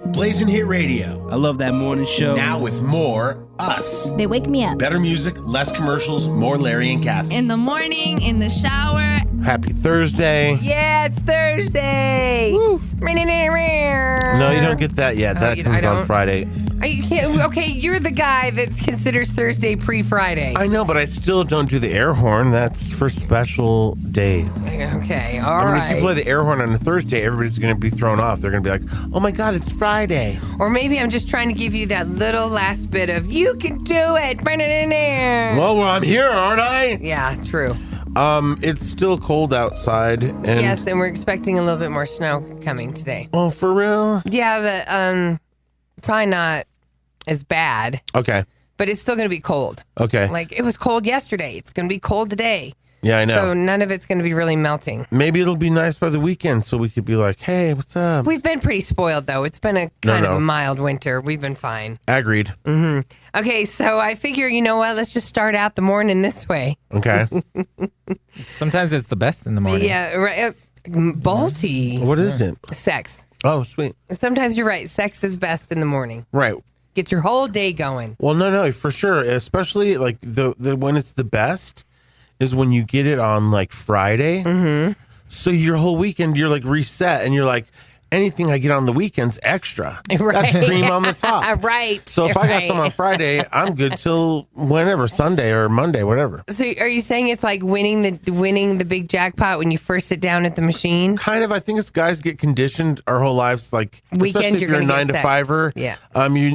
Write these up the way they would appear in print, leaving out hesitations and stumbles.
Blazin' Hit Radio. I love that morning show. Now with more us. They wake me up. Better music, less commercials, more Larry and Kathie. In the morning, in the shower. Happy Thursday. Yeah, it's Thursday. Woo. No, you don't get that yet. That comes on Friday. Okay, you're the guy that considers Thursday pre-Friday. I know, but I still don't do the air horn. That's for special days. Okay, all right. If you play the air horn on a Thursday, everybody's going to be thrown off. They're going to be like, oh my God, it's Friday. Or maybe I'm just trying to give you that little last bit of, you can do it. Well, I'm here, aren't I? Yeah, true. It's still cold outside. And Yes, and we're expecting a little bit more snow coming today. Oh, for real? Yeah, but probably not as bad. Okay. But it's still going to be cold. Okay. Like, it was cold yesterday. It's going to be cold today. Yeah, I know. So none of it's going to be really melting. Maybe it'll be nice by the weekend so we could be like, hey, what's up? We've been pretty spoiled, though. It's been a kind of a mild winter. We've been fine. Agreed. Mm-hmm. Okay, so I figure, you know what? Let's just start out the morning this way. Okay. Sometimes it's the best in the morning. Yeah, right. Balti. What is it? Sex. Oh, sweet. Sometimes you're right. Sex is best in the morning. Right. Gets your whole day going. Well, no, for sure. Especially like the when it's the best is when you get it on like Friday. Mm-hmm. So your whole weekend you're like reset and you're like, anything I get on the weekend's extra. Right. That's cream on the top. Right. So if I got some on Friday, I'm good till whenever, Sunday or Monday, whatever. So are you saying it's like winning the big jackpot when you first sit down at the machine? Kind of. I think it's guys get conditioned our whole lives, like Weekend, especially if you're a 9-to-5er. Yeah.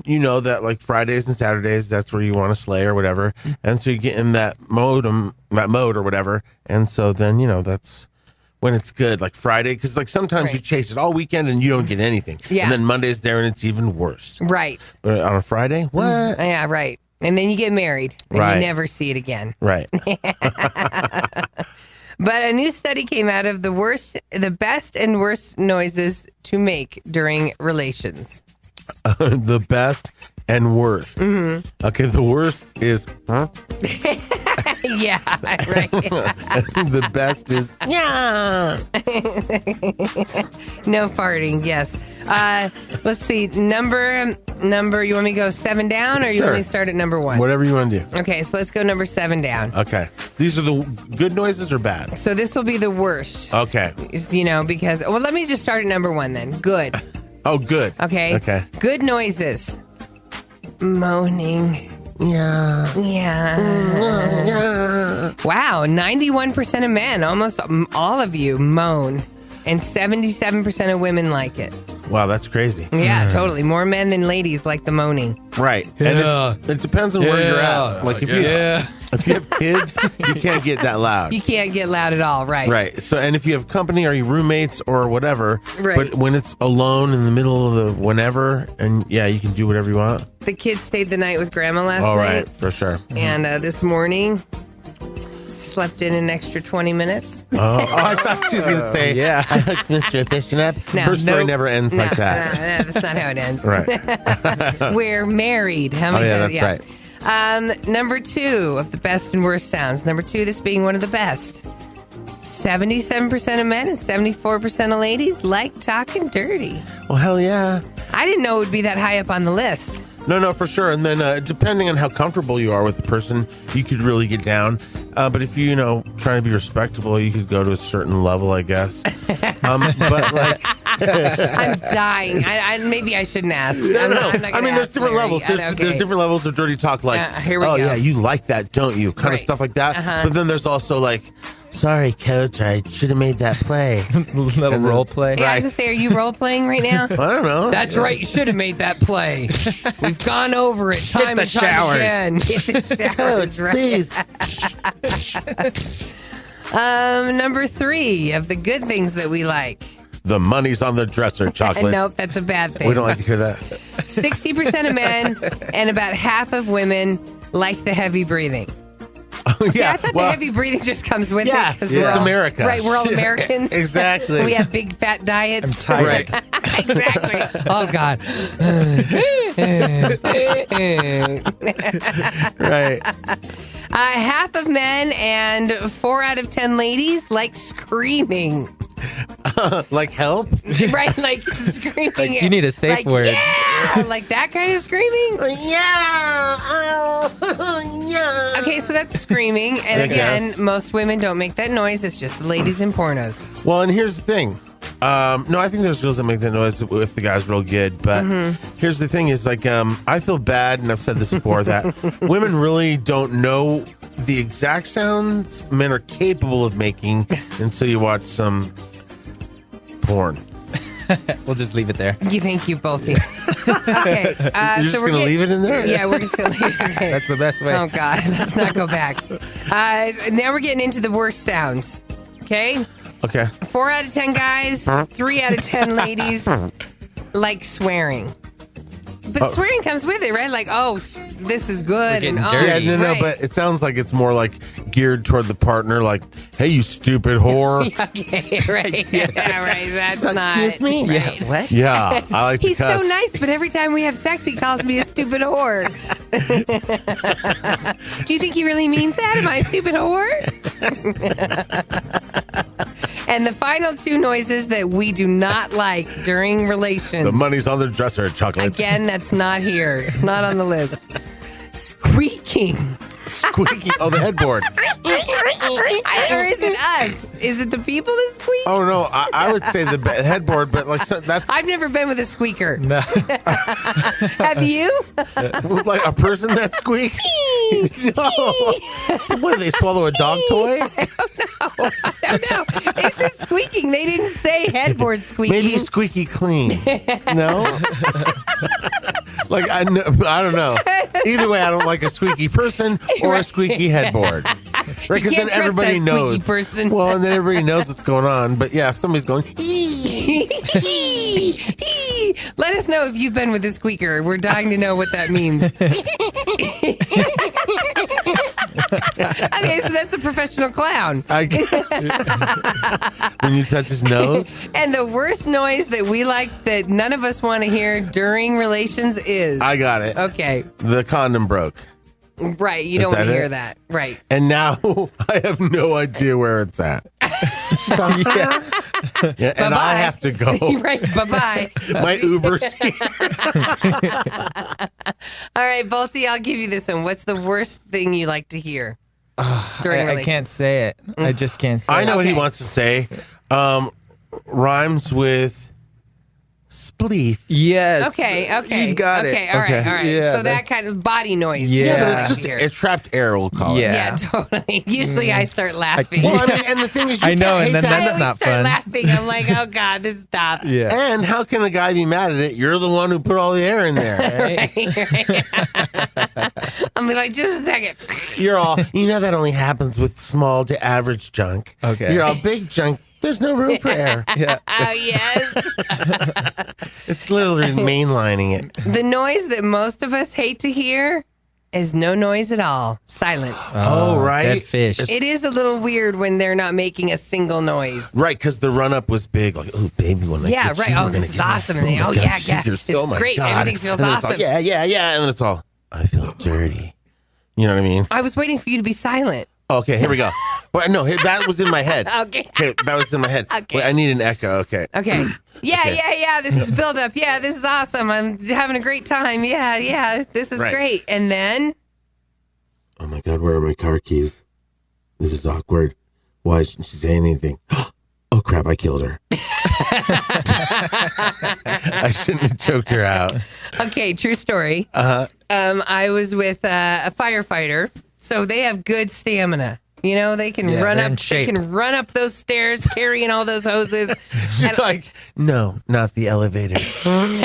You know that like Fridays and Saturdays, that's where you want to slay or whatever, and so you get in that mode or whatever, and so then that's when it's good, like Friday, because like sometimes you chase it all weekend and you don't get anything. Yeah. And then Monday's there and it's even worse. Right. But on a Friday, what? Yeah, right. And then you get married and Right. you never see it again. Right. But a new study came out of the best and worst noises to make during relations. The best and worst. Mm-hmm. Okay, the worst is... Yeah, right. The best is... Yeah. No farting, yes. Let's see. Number, you want me to go 7 down or you want me to start at number 1? Whatever you want to do. Okay, so let's go number 7 down. Okay. These are the good noises or bad? So this will be the worst. Okay. Because, well, let me just start at number 1 then. Good. Oh, good. Okay. Okay. Good noises. Moaning. Yeah. Wow, 91% of men, almost all of you, moan. And 77% of women like it. Wow, that's crazy. Yeah, totally. More men than ladies like the moaning. Right. Yeah. And it depends on where you're at. Like if you have kids, you can't get that loud. You can't get loud at all, right? Right. So, and if you have company or your roommates or whatever, Right. but when it's alone in the middle of the whenever, and yeah, you can do whatever you want. The kids stayed the night with Grandma last All night. right, for sure. And this morning, slept in an extra 20 minutes. Oh, I thought she was going to say, Yeah. I hooked Mr. Fishing up. No. Her story Nope. never ends like that. No, that's not how it ends. Right. We're married. How many yeah, times? that's right. Number 2 of the best and worst sounds. Number 2, this being one of the best. 77% of men and 74% of ladies like talking dirty. Well, hell yeah. I didn't know it would be that high up on the list. No, for sure. And then depending on how comfortable you are with the person, you could really get down. But if you, trying to be respectable, you could go to a certain level, I guess. But like... I'm dying. Maybe I shouldn't ask. No. I'm not I mean, there's different levels. There's different levels of dirty talk. Like, here we go. Yeah, you like that, don't you? Kind of stuff like that. Uh-huh. But then there's also like, sorry, coach, I should have made that play. Little role play. Yeah, I was going to say, are you role playing right now? I don't know. That's right. You should have made that play. We've gone over it time and time again. Hit the showers, right? Please. Number 3 of the good things that we like. The money's on the dresser, chocolate. Nope, that's a bad thing. We don't like to hear that. 60% of men and about half of women like the heavy breathing. Oh, Yeah, I thought the heavy breathing just comes with it. Yeah, 'cause it's we're all, America. Right, we're all Americans. Exactly. We have big fat diets. I'm tired. Right. Exactly. Oh, God. Right. Half of men and 4 out of 10 ladies like screaming. Like help? Right, like screaming. Like, you need a safe like, word. Yeah, like that kind of screaming. Yeah. Yeah. Okay, so that's screaming. And I again, guess. most women don't make that noise. It's just the ladies in pornos. Well, and here's the thing. No, I think there's girls that make that noise if the guy's real good. But here's the thing: is like I feel bad, and I've said this before that women really don't know the exact sounds men are capable of making until you watch some porn. We'll just leave it there. You think you both do. Okay. You're just going to leave it in there? Yeah, we're just going to leave it there. That's the best way. Oh, God. Let's not go back. Now we're getting into the worst sounds. Okay? Okay. 4 out of 10 guys, 3 out of 10 ladies like swearing. But swearing comes with it, right? Like, oh, this is good. We're getting And, oh, dirty. Yeah, no, right. but it sounds like it's more like geared toward the partner, like, hey, you stupid whore. Okay, right. Yeah, right. That's Like, not. excuse me? Right. What? Yeah, I like to He's cuss. so nice, but every time we have sex, he calls me a stupid whore. Do you think he really means that? Am I a stupid whore? And the final 2 noises that we do not like during relations. The money's on the dresser, chocolate. Again, that's not here. It's not on the list. Squeaking. Squeaky. Oh, the headboard. Or is it us? Is it the people that squeak? Oh, no, I would say the headboard, but like that's I've never been with a squeaker. No. Have you? like a person that squeaks. No. What, do they swallow a dog toy? I don't know. They said squeaking. They didn't say headboard squeaking. Maybe squeaky clean. No? Like, I don't know. Either way, I don't like a squeaky person or a squeaky headboard. Right? Because then can't trust everybody that squeaky knows. person. Well, and then everybody knows what's going on. But yeah, if somebody's going, Let us know if you've been with a squeaker. We're dying to know what that means. Okay, so that's the professional clown. I guess. When you touch his nose. And the worst noise that we like that none of us want to hear during relations is. I got it. Okay, The condom broke. right. You Is don't want that to it? hear that. Right. And now I have no idea where it's at. Yeah. Yeah, and Bye-bye. I have to go. Right. Bye-bye. My Uber's here. All right, Volty, I'll give you this one. What's the worst thing you like to hear during I relations? can't say it. I just can't say I know it. what he Okay. wants to say. Rhymes with spleef. Yes. Okay. You got okay, it. all right, Okay. all right. Yeah, So that that's- kind of body noise. Yeah. Yeah, you but like it's to just hear. it's trapped air, we'll call it. Yeah. Yeah, totally. Usually I start laughing. Well, I mean, and the thing is, you I know, can't and hate then that. I that's always not start fun. laughing. I'm like, oh God, this is tough. Yeah. And how can a guy be mad at it? You're the one who put all the air in there. Right? I'm like, just a second. You're all, that only happens with small to average junk. Okay. You're all big junk. There's no room for air. Yeah. Oh, yes. It's literally mainlining it. The noise that most of us hate to hear is no noise at all. Silence. Oh, right. Dead fish. It is a little weird when they're not making a single noise. Right, because the run up was big. Like, oh, baby, when I Yeah, get right. you, Oh, we're this gonna is get awesome. this. And they, my oh, God, yeah, shit, yeah. you're- This oh is my great. God. Everything feels And then it's all, awesome. yeah. And then it's all, I feel dirty. You know what I mean? I was waiting for you to be silent. Okay, here we go. Well, no, that was in my head. Okay. That was in my head. Okay. Wait, I need an echo. Okay. Okay. Yeah, Okay. yeah. This is build up. Yeah, this is awesome. I'm having a great time. Yeah. This is Right. great. And then, Oh my God, where are my car keys? This is awkward. Why shouldn't she say anything? Oh crap, I killed her. I shouldn't have choked her out. okay, true story. Uh-huh. I was with a firefighter, so they have good stamina. You know, they can Yeah, run they're up. in They shape. can run up those stairs carrying all those hoses. She's like, no, not the elevator.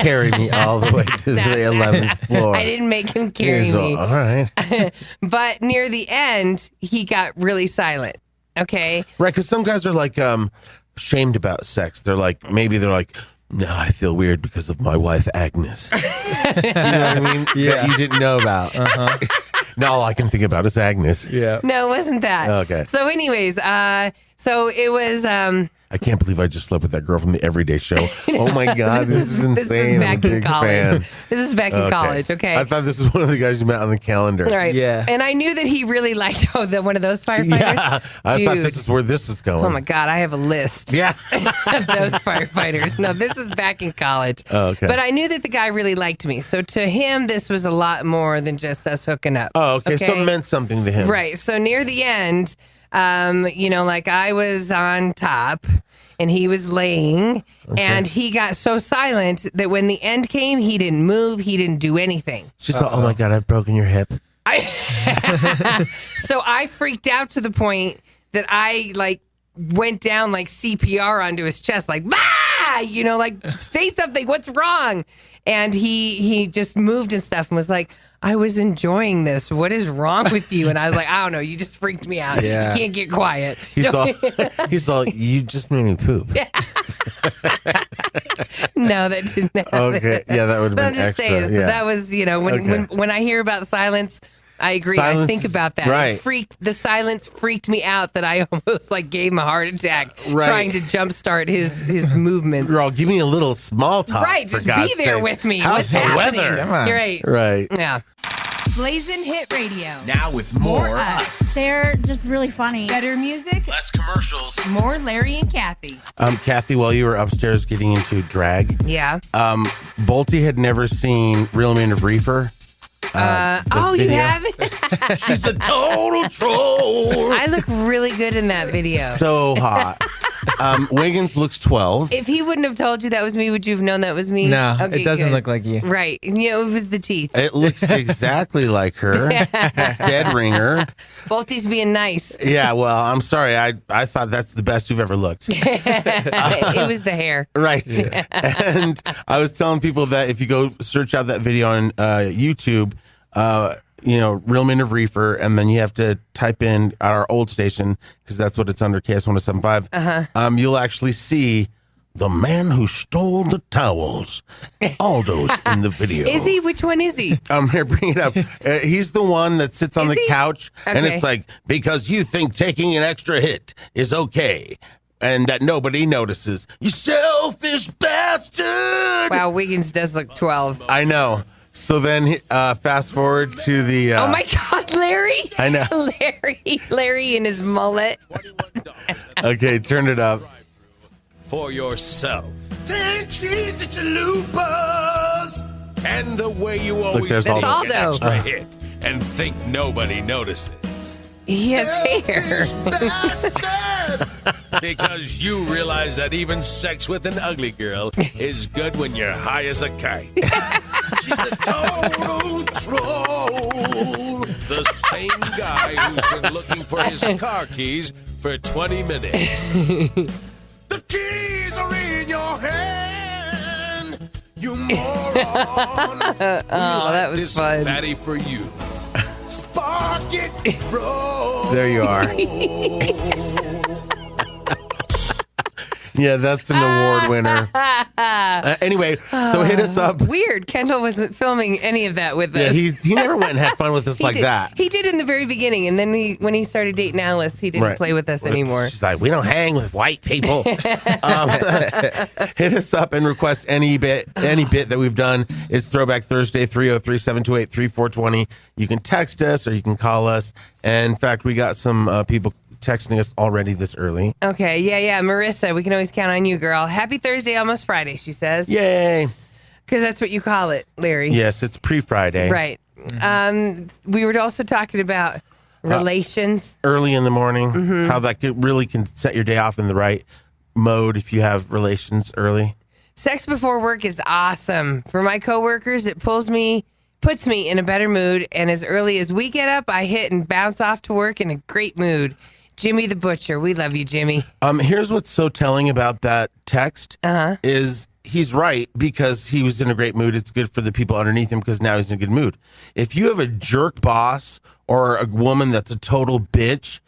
Carry me all the way to the 11th floor. I didn't make him carry Here's me. all right. But near the end, he got really silent. Okay. Right, because some guys are like shamed about sex. They're like, maybe they're like, no, I feel weird because of my wife, Agnes. You know what I mean? Yeah. That you didn't know about. Now all I can think about is Agnes. Yeah. No, it wasn't that. Okay. So anyways, so it was, I I can't believe I just slept with that girl from the Everyday Show. Oh my God, this is insane. This was back I'm a in big college. fan. This was back in college. Okay. I thought this was one of the guys you met on the calendar. All right. Yeah. And I knew that he really liked one of those firefighters. Yeah, I thought Dude. this is where this was going. Oh my God, I have a list Yeah. of those firefighters. No, this is back in college. Oh, okay. But I knew that the guy really liked me. So to him, this was a lot more than just us hooking up. Oh, okay. So it meant something to him. Right. So near the end, like I was on top and he was laying, and he got so silent that when the end came, he didn't move. He didn't do anything. She's like, oh my God, I've broken your hip. So I freaked out to the point that I went down like CPR onto his chest, like, bah! Say something, what's wrong? And he just moved and stuff and was like, I was enjoying this. What is wrong with you? And I was like, I don't know. You just freaked me out. Yeah. You can't get quiet. He's all, you just made me poop. No, that didn't happen. Okay. Yeah, that would have But I'm been just extra. saying, so yeah. that was, when I hear about silence, I agree. Silence I think about that. right. The silence freaked me out that I almost gave him a heart attack Right. trying to jumpstart his movement. Girl, give me a little small talk. Right, for just God's be there sake. with me. How's What's the happening? weather? Come on. You're right. Right. Yeah. Blazin Hit Radio. Now with more us. They're just really funny. Better music, Less commercials. more Larry and Kathie. Kathy, while you were upstairs getting into drag, Yeah. Bolte had never seen Real Men of Reefer. The You video. haven't? She's a total troll. I look really good in that video. So hot. Wiggins looks 12. If he wouldn't have told you that was me, would you have known that was me? No, Okay, it doesn't good. look like you. Right. It was the teeth. It looks exactly like her. Dead ringer. Bolty's being nice. Yeah, well, I'm sorry. I thought that's the best you've ever looked. It was the hair. Right. And I was telling people that if you go search out that video on YouTube, Real Men of Reefer, and then you have to type in our old station, because that's what it's under, KS 1075. You'll actually see the man who stole the towels. Aldo's in the video. Is he? Which one is he? I'm here, bring it up. He's the one that sits on Is the he? couch, and Okay. it's like, because you think taking an extra hit is okay, and that nobody notices. You selfish bastard! Wow, Wiggins does look 12. I know. So then, fast forward to the. Oh my God, Larry! I know. Larry and his mullet. Okay, turn it up. For yourself. 10 cheese at your loopers. And the way you always there's take Aldo. an extra hit and think nobody notices. He has hair. Because you realize that even sex with an ugly girl is good when you're high as a kite. She's a total troll. The same guy who's been looking for his car keys for 20 minutes. The keys are in your hand, you moron. Oh, that was This fun. fatty for you. Spark it, bro. There you are. Yeah, that's an award winner. Anyway, so hit us up. Weird. Kendall wasn't filming any of that with Yeah, us. he never went and had fun with us like did, that. He did in the very beginning, and then when he started dating Alice, he didn't Right. play with us anymore. She's like, we don't hang with white people. Hit us up and request any bit that we've done. It's Throwback Thursday, 303-728-3420. You can text us or you can call us. And in fact, we got some people texting us already this early. Okay, yeah. Marissa, we can always count on you, girl. Happy Thursday, almost Friday, she says. Yay. Because that's what you call it, Larry. Yes, it's pre-Friday. Right. We were also talking about relations. Early in the morning, how that really can set your day off in the right mode if you have relations early. Sex before work is awesome. For my coworkers, it puts me in a better mood. And as early as we get up, I hit and bounce off to work in a great mood. Jimmy the Butcher. We love you, Jimmy. Here's what's so telling about that text is he's right, because he was in a great mood. It's good for the people underneath him because now he's in a good mood. If you have a jerk boss or a woman that's a total bitch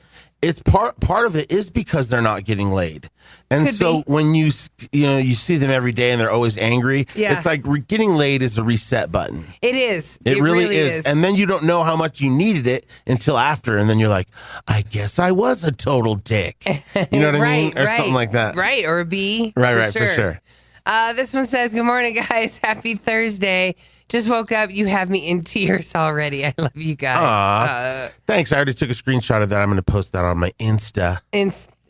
it's part of it is because they're not getting laid. And Could so be. when you see them every day and they're always angry, Yeah. it's like getting laid is a reset button. It is. It really is. And then you don't know how much you needed it until after. And then you're like, I guess I was a total dick. You know what I mean? Or something like that. Right. Or a B. Right, for sure. This one says, good morning, guys. Happy Thursday. Just woke up. You have me in tears already. I love you guys. Aw. Thanks. I already took a screenshot of that. I'm going to post that on my Insta.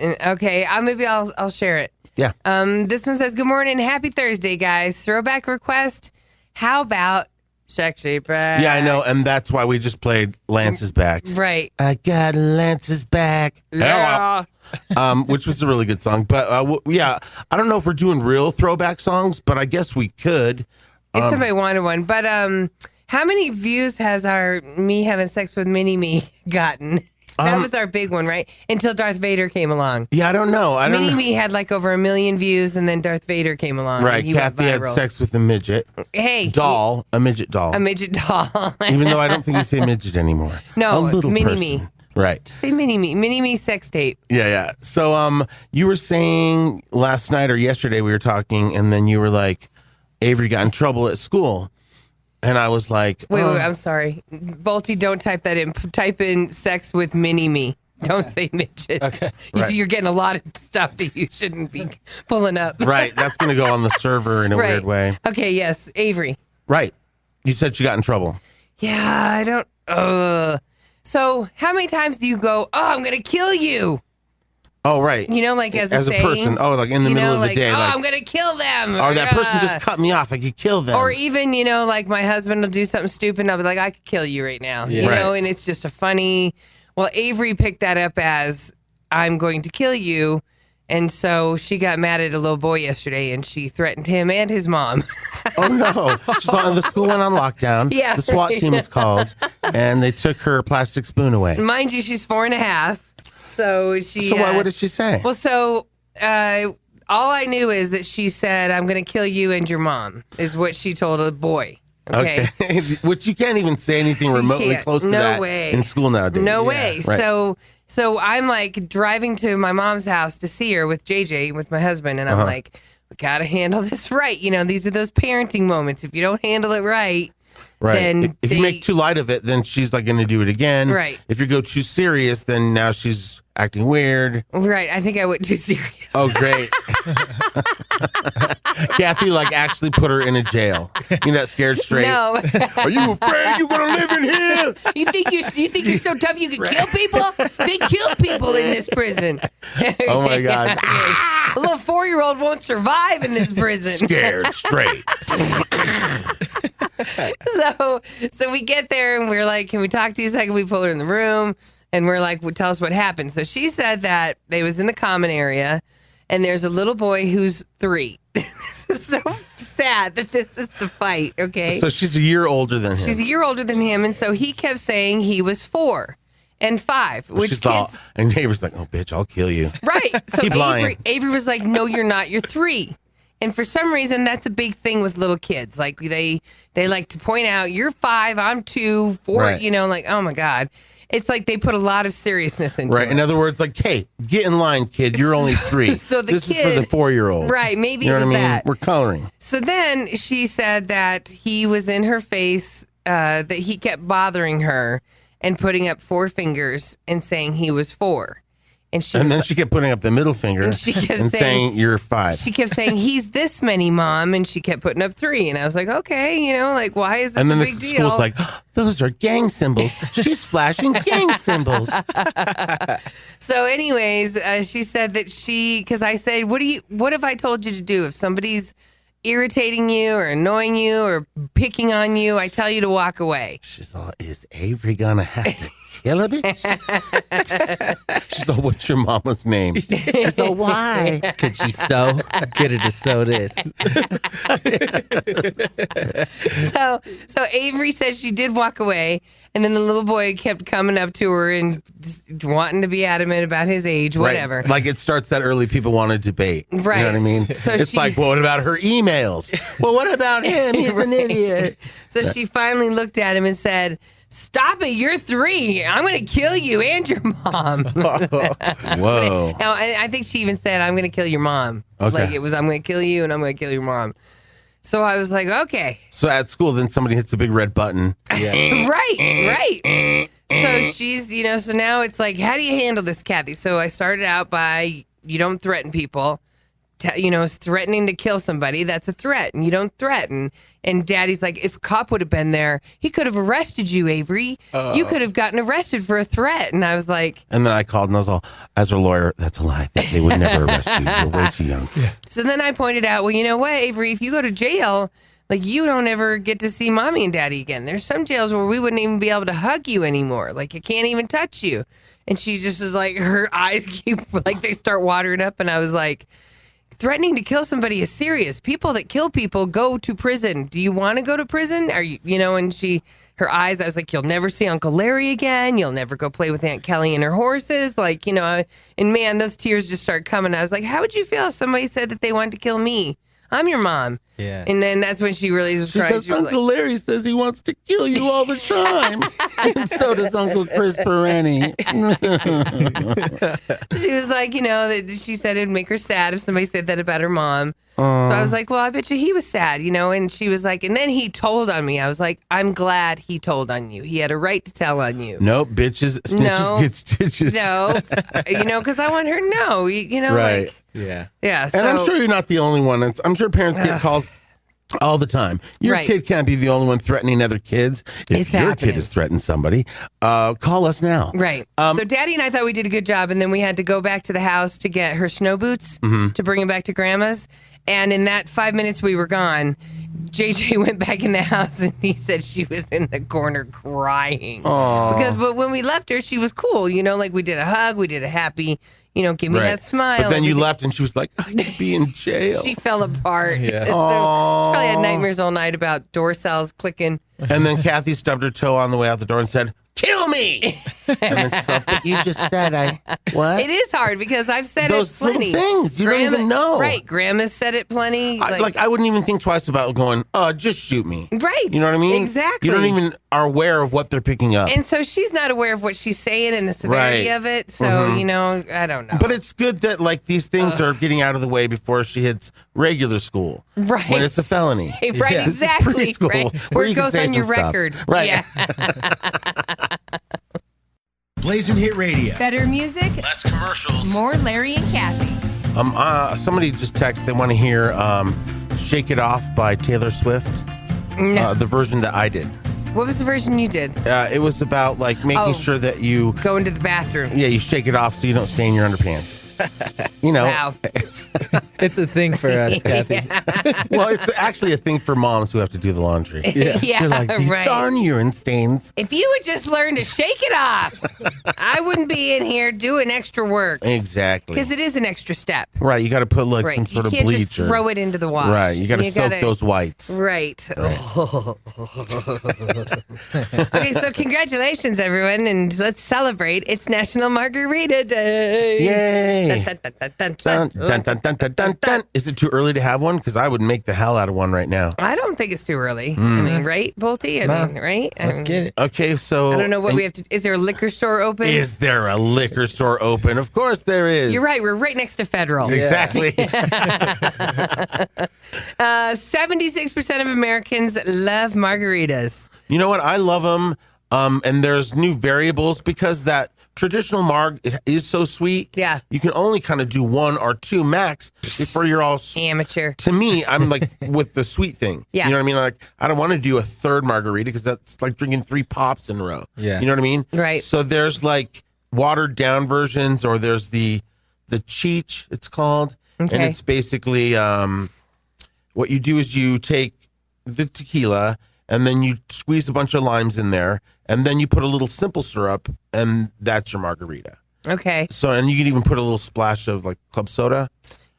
Okay. Maybe I'll share it. Yeah. This one says, good morning. Happy Thursday, guys. Throwback request. How about Sexy Back? Yeah, I know. And that's why we just played Lance's Back. Right. I got Lance's Back. Yeah. Which was a really good song. But yeah, I don't know if we're doing real throwback songs, but I guess we could. If somebody wanted one. But how many views has our Me Having Sex with Mini-Me gotten? That was our big one, right? Until Darth Vader came along. Yeah, I don't know. Mini-Me had like over 1 million views, and then Darth Vader came along. Right, and he went Kathie had viral. sex with a midget. Hey. A midget doll. A midget doll. Even though I don't think you say midget anymore. No, a little Mini-Me. person. Right. Say Mini-Me. Mini-Me sex tape. Yeah. So you were saying last night or yesterday we were talking, and then you were like, Avery got in trouble at school. And I was like, Wait, I'm sorry. Bolty, don't type that in. Type in sex with Mini-Me. Don't say midget. Okay. Right. You're getting a lot of stuff that you shouldn't be pulling up. Right. That's going to go on the server in a Right. weird way. Okay, yes. Avery. Right. You said she got in trouble. Yeah, I don't. So, how many times do you go, oh, I'm going to kill you? Oh, right. You know, like as a saying, person. Oh, like in the middle of the day. Oh, Like, I'm going to kill them. or that person just cut me off. I could kill them. Or even, like my husband will do something stupid and I'll be like, I could kill you right now. Yeah. You know, Right. and it's just a funny. Well, Avery picked that up as I'm going to kill you. And so she got mad at a little boy yesterday and she threatened him and his mom. Oh, no. The school went on lockdown. Yeah. The SWAT team was called, and they took her plastic spoon away. Mind you, she's 4.5. So she. So what did she say? Well, so all I knew is that she said, I'm going to kill you and your mom, is what she told a boy. Okay. Which you can't even say anything remotely can't. close to No that way. in school nowadays. No way. Right. So I'm like driving to my mom's house to see her with JJ, with my husband, and I'm like, we got to handle this right. These are those parenting moments. If you don't handle it right, Right. then If you make too light of it, then she's like going to do it again. Right. If you go too serious, then now she's acting weird. Right. I think I went too serious. Oh, great. Kathie actually put her in a jail. You know that scared straight? No. Are you afraid you're going to live in here? You think you're so tough you can kill people? They kill people in this prison. Oh, my God. A little 4-year-old won't survive in this prison. Scared straight. So we get there and we're like, can we talk to you a second? We pull her in the room and we're like, well, tell us what happened. So she said that they was in the common area and there's a little boy who's 3. This is so sad that this is the fight, okay? So she's a year older than him. She's a year older than him, and so he kept saying he was 4 and 5, which She's kids... all, and neighbor's like, oh, bitch, I'll kill you. Right. So Keep lying. Avery was like, no, you're not. You're 3. And for some reason, that's a big thing with little kids. Like, they like to point out, you're 5, I'm 2, 4, Right. like, oh, my God. It's like they put a lot of seriousness into Right. it. In other words, like, hey, get in line, kid. You're only 3. So the this kid- is for the 4-year-old. Right, maybe you know it what was I mean? that. We're coloring. So then she said that he was in her face, that he kept bothering her and putting up 4 fingers and saying he was 4. And Then she kept putting up the middle finger and, she kept saying, you're 5. She kept saying, he's this many, Mom. And she kept putting up 3. And I was like, okay, why is this And then a the big deal? school's like, those are gang symbols. She's flashing gang symbols. So anyways, she said that because I said, what have I told you to do? If somebody's irritating you or annoying you or picking on you, I tell you to walk away. She's all, is Avery going to have to kill a bitch? She's all, what's your mama's name? She's all, why? Could she sew? Get her to sew this. So Avery said she did walk away, and then the little boy kept coming up to her and just wanting to be adamant about his age, whatever. Right. Like it starts that early, people want to debate. Right. You know what I mean? So it's she- like, well, what about her emails? Well, what about him? He's an idiot. So she finally looked at him and said, stop it, you're 3. I'm going to kill you and your mom. Whoa. No, I think she even said, I'm going to kill your mom. Okay. Like it was, I'm going to kill you and I'm going to kill your mom. So I was like, okay. So at school, then somebody hits the big red button. Right. So she's, so now it's like, how do you handle this, Kathie? So I started out by, you don't threaten people. Threatening to kill somebody, that's a threat, and you don't threaten. And Daddy's like, if a cop would have been there, he could have arrested you, Avery. You could have gotten arrested for a threat. And I was like... And then I called and I was all, as a lawyer, that's a lie. They would never arrest you. You're way too young. Yeah. So then I pointed out, well, you know what, Avery, if you go to jail, like, you don't ever get to see Mommy and Daddy again. There's some jails where we wouldn't even be able to hug you anymore. Like, you can't even touch you. And she just is like, her eyes keep, like, they start watering up. And I was like... Threatening to kill somebody is serious. People that kill people go to prison. Do you want to go to prison? Are you, and her eyes, I was like, you'll never see Uncle Larry again. You'll never go play with Aunt Kelly and her horses. Like, and man, those tears just started coming. I was like, how would you feel if somebody said that they wanted to kill me? I'm your mom. Yeah. And then that's when she really was crying. Says, Uncle Larry says he wants to kill you all the time. And so does Uncle Chris Perenni. She was like, that she said it'd make her sad if somebody said that about her mom. So I was like, well, I bet you he was sad, and she was like, and then he told on me. I was like, I'm glad he told on you. He had a right to tell on you. Nope, bitches, snitches get stitches. No, because I want her to know, right. Like, Yeah. yeah. So, And I'm sure you're not the only one. I'm sure parents get calls all the time. Your Right. kid can't be the only one threatening other kids. If It's your happening. kid has threatened somebody, call us now. Right. So Daddy and I thought we did a good job, and then we had to go back to the house to get her snow boots to bring them back to Grandma's. And in that 5 minutes we were gone, JJ went back in the house and he said she was in the corner crying. But when we left her, she was cool. Like we did a hug, we did a happy, give me that smile. But then you left and she was like, I could be in jail. She fell apart. Yeah. So she probably had nightmares all night about door cells clicking. And then Kathie stubbed her toe on the way out the door and said, kill me. And then she thought, but you just said what? It is hard because I've said Those it plenty. little things, you don't even know. Right. Grandma's said it plenty. I wouldn't even think twice about going, just shoot me. Right. You know what I mean? Exactly. You don't even are aware of what they're picking up. And so she's not aware of what she's saying and the severity of it. So, I don't know. But it's good that these things are getting out of the way before she hits regular school. Right. When it's a felony. Right, Yeah. exactly. This is preschool, Right. Where you it can goes say on your some stuff. record. Right. Yeah. Blazin' Hit Radio. Better music, Less commercials. more Larry and Kathie. Somebody just texted they want to hear Shake It Off by Taylor Swift. No. The version that I did. What was the version you did? It was about making sure that you Go into the bathroom. you shake it off so you don't stain your underpants. Wow. It's a thing for us, Kathie. Well, it's actually a thing for moms who have to do the laundry. Yeah, They're like, these right. darn urine stains. If you would just learn to shake it off, I wouldn't be in here doing extra work. Exactly. Because it is an extra step. Right, you got to put Right. some sort you of can't bleach. just throw it into the wash. Right, you got to soak those whites. Right. Okay, so congratulations, everyone, and let's celebrate. It's National Margarita Day. Yay! Dun, dun, dun, dun, Dun, dun, dun, dun, dun, dun, dun. Is it too early to have one? Because I would make the hell out of one right now. I don't think it's too early. I mean, right, Bolte? Right? Let's get it. Okay, so I don't know what we have to. Is there a liquor store open? Is there a liquor store open? Of course there is. You're right. We're right next to Federal. Exactly. 76% of Americans love margaritas. You know what? I love them. And there's new variables because that traditional marg is so sweet. Yeah. You can only kind of do one or two max before you're all. Amateur. To me, I'm like with the sweet thing. Yeah. You know what I mean? Like, I don't want to do a third margarita because that's like drinking 3 pops in a row. Yeah. You know what I mean? Right. So there's like watered down versions, or there's the Cheech, it's called. Okay. And it's basically what you do is you take the tequila and then you squeeze a bunch of limes in there, and then you put a little simple syrup, and that's your margarita. Okay. So, and you can even put a little splash of like club soda.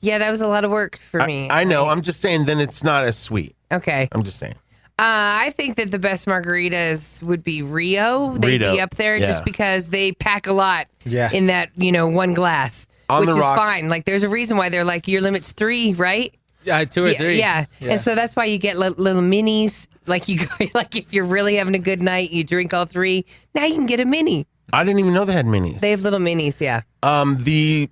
Yeah, that was a lot of work for me. I know. I'm just saying, then it's not as sweet. Okay. I'm just saying. I think that the best margaritas would be Rio. They'd Rito, be up there yeah. just because they pack a lot in that, one glass, On which the is rocks. fine. Like, there's a reason why they're like, your limit's 3, right? 2 or 3. Yeah. And so that's why you get little minis. Like you, like if you're really having a good night, you drink all 3. Now you can get a mini. I didn't even know they had minis. They have little minis, yeah.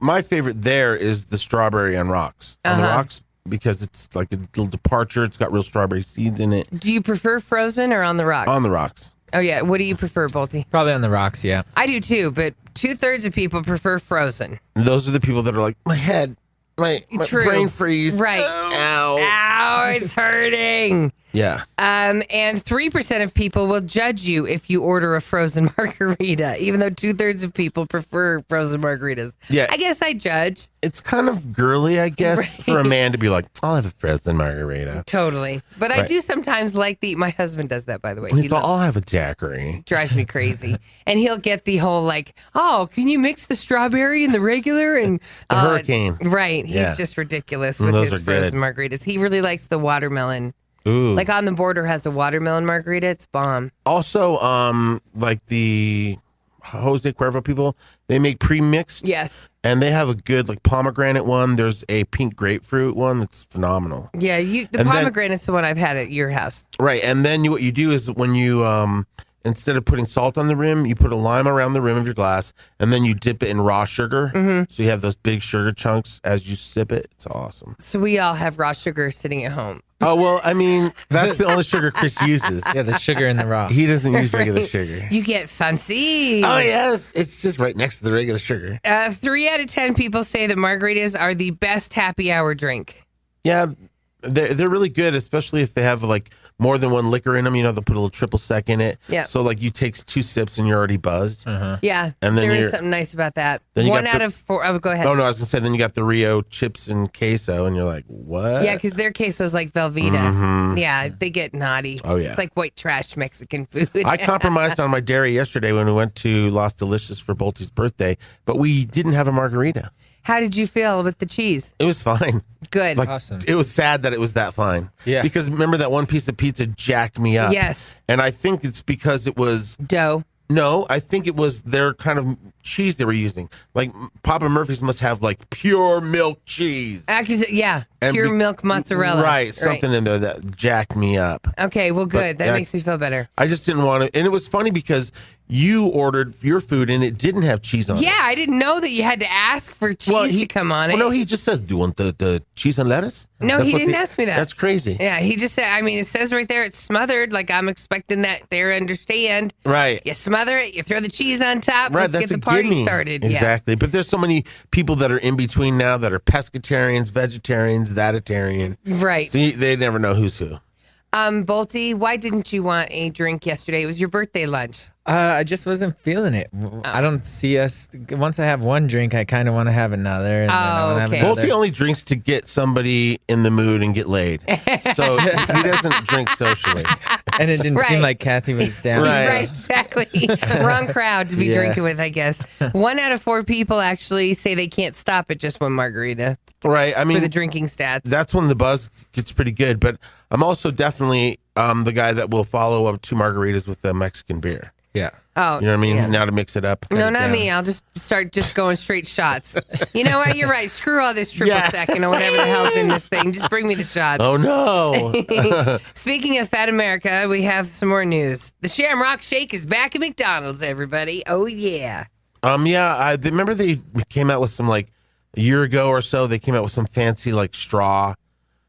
My favorite there is the strawberry on rocks. On the rocks, because it's like a little departure. It's got real strawberry seeds in it. Do you prefer frozen or on the rocks? On the rocks. Oh, yeah. What do you prefer, Bolty? Probably on the rocks, yeah. I do too, but 2/3 of people prefer frozen. Those are the people that are like, my head, my brain freeze. Right. Ow, it's hurting. Yeah. And 3% of people will judge you if you order a frozen margarita, even though 2/3 of people prefer frozen margaritas. Yeah. I guess I judge. It's kind of girly, I guess, for a man to be like, I'll have a frozen margarita. Totally. But I do sometimes like my husband does that, by the way. He thought, I'll have a daiquiri. Drives me crazy. And he'll get the whole like, oh, can you mix the strawberry and the regular? And the hurricane. Right. He's Yeah. just ridiculous with Those his are frozen good. margaritas. He really likes the watermelon. Ooh. Like On the Border has a watermelon margarita. It's bomb. Also, like the Jose Cuervo people, they make pre-mixed. Yes. And they have a good like pomegranate one. There's a pink grapefruit one that's phenomenal. Yeah, the pomegranate's the one I've had at your house. Right. And then what you do is when you instead of putting salt on the rim, you put a lime around the rim of your glass, and then you dip it in raw sugar. Mm-hmm. So you have those big sugar chunks as you sip it. It's awesome. So we all have raw sugar sitting at home. Oh, well, I mean, that's the only sugar Chris uses. Yeah, the sugar in the rock. He doesn't use regular sugar. You get fancy. Oh, yes. It's just right next to the regular sugar. 3 out of 10 people say that margaritas are the best happy hour drink. Yeah, they're really good, especially if they have like more than one liquor in them. You know, they'll put a little triple sec in it. Yeah. So like you take 2 sips and you're already buzzed. Uh-huh. Yeah, And then there is you're- something nice about that. Then you 1 got out the- of 4. Oh, go ahead. Oh, no, I was going to say, then you got the Rio chips and queso, and you're like, what? Yeah, because their queso's like Velveeta. Yeah, they get naughty. Oh, yeah. It's like white trash Mexican food. I compromised on my dairy yesterday when we went to Las Delicias for Bolty's birthday, but we didn't have a margarita. How did you feel with the cheese? It was fine. Good. Like, Awesome. It was sad that it was that fine. Yeah. Because remember that one piece of pizza jacked me up. Yes. And I think it's because it was, Dough. no, I think it was their kind of cheese they were using. Like Papa Murphy's must have like pure milk cheese. Actually, yeah, And pure milk mozzarella. Right. Something in there that jacked me up. Okay, well, good. That yeah. makes me feel better. I just didn't want to. And it was funny because you ordered your food and it didn't have cheese on it. Yeah, I didn't know that you had to ask for cheese to come on it. Well, no, he just says, do you want the cheese and lettuce? No, he didn't ask me that. That's crazy. Yeah, he just said, I mean, it says right there it's smothered. Like, I'm expecting that they understand. Right. You smother it, you throw the cheese on top, Right, let's that's get the a party gimme. started. Exactly. But there's so many people that are in between now that are pescatarians, vegetarians, thatitarian. Yeah. Right. So they never know who's who. Bolty, why didn't you want a drink yesterday? It was your birthday lunch. I just wasn't feeling it. I don't see us. Once I have one drink, I kind of want to have another. And then I wanna have okay. another. Bolty only drinks to get somebody in the mood and get laid. So he doesn't drink socially. And it didn't Right. seem like Kathie was down. Right. Right, exactly. Wrong crowd to be Yeah. drinking with, I guess. 1 out of 4 people actually say they can't stop at just one margarita Right. I for the mean, drinking stats. that's when the buzz gets pretty good. But I'm also definitely the guy that will follow up 2 margaritas with a Mexican beer. Yeah. Oh, You know what I mean? yeah. Now to mix it up. cut No, it not down. me. I'll just start going straight shots. You know what? You're right. Screw all this triple Yeah. second or whatever the hell's in this thing. Just bring me the shots. Oh, no. Speaking of Fat America, we have some more news. The Shamrock Shake is back at McDonald's, everybody. Oh, yeah. Yeah, I remember they came out with some like a year ago or so. They came out with some fancy like straw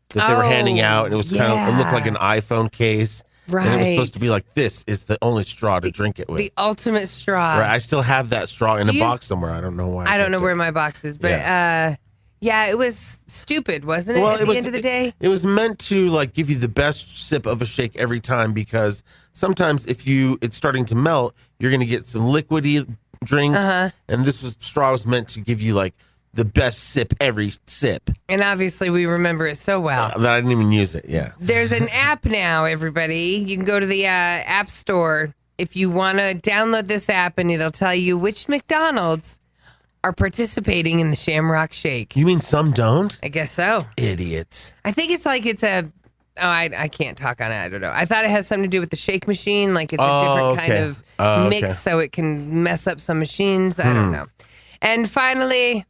that they were handing out, and it was kind of it looked like an iPhone case, Right. And it was supposed to be like this is the only straw to drink it with. The ultimate straw. Right, I still have that straw in a you- box somewhere. I don't know why. I don't know kept where it. my box is, but yeah, it was stupid, wasn't it? Well, at it the was, end of the day, it was meant to like give you the best sip of a shake every time, because sometimes if it's starting to melt, you're going to get some liquidy drinks, and straw was meant to give you like the best sip every sip. and obviously we remember it so well. That I didn't even use it. Yeah. There's an app now, everybody. You can go to the App Store if you want to download this app, and it'll tell you which McDonald's are participating in the Shamrock Shake. You mean some don't? I guess so. Idiots. I think it's like I can't talk on it. I don't know. I thought it has something to do with the shake machine. Like it's a different kind of mix, okay. so it can mess up some machines. I don't know. And finally,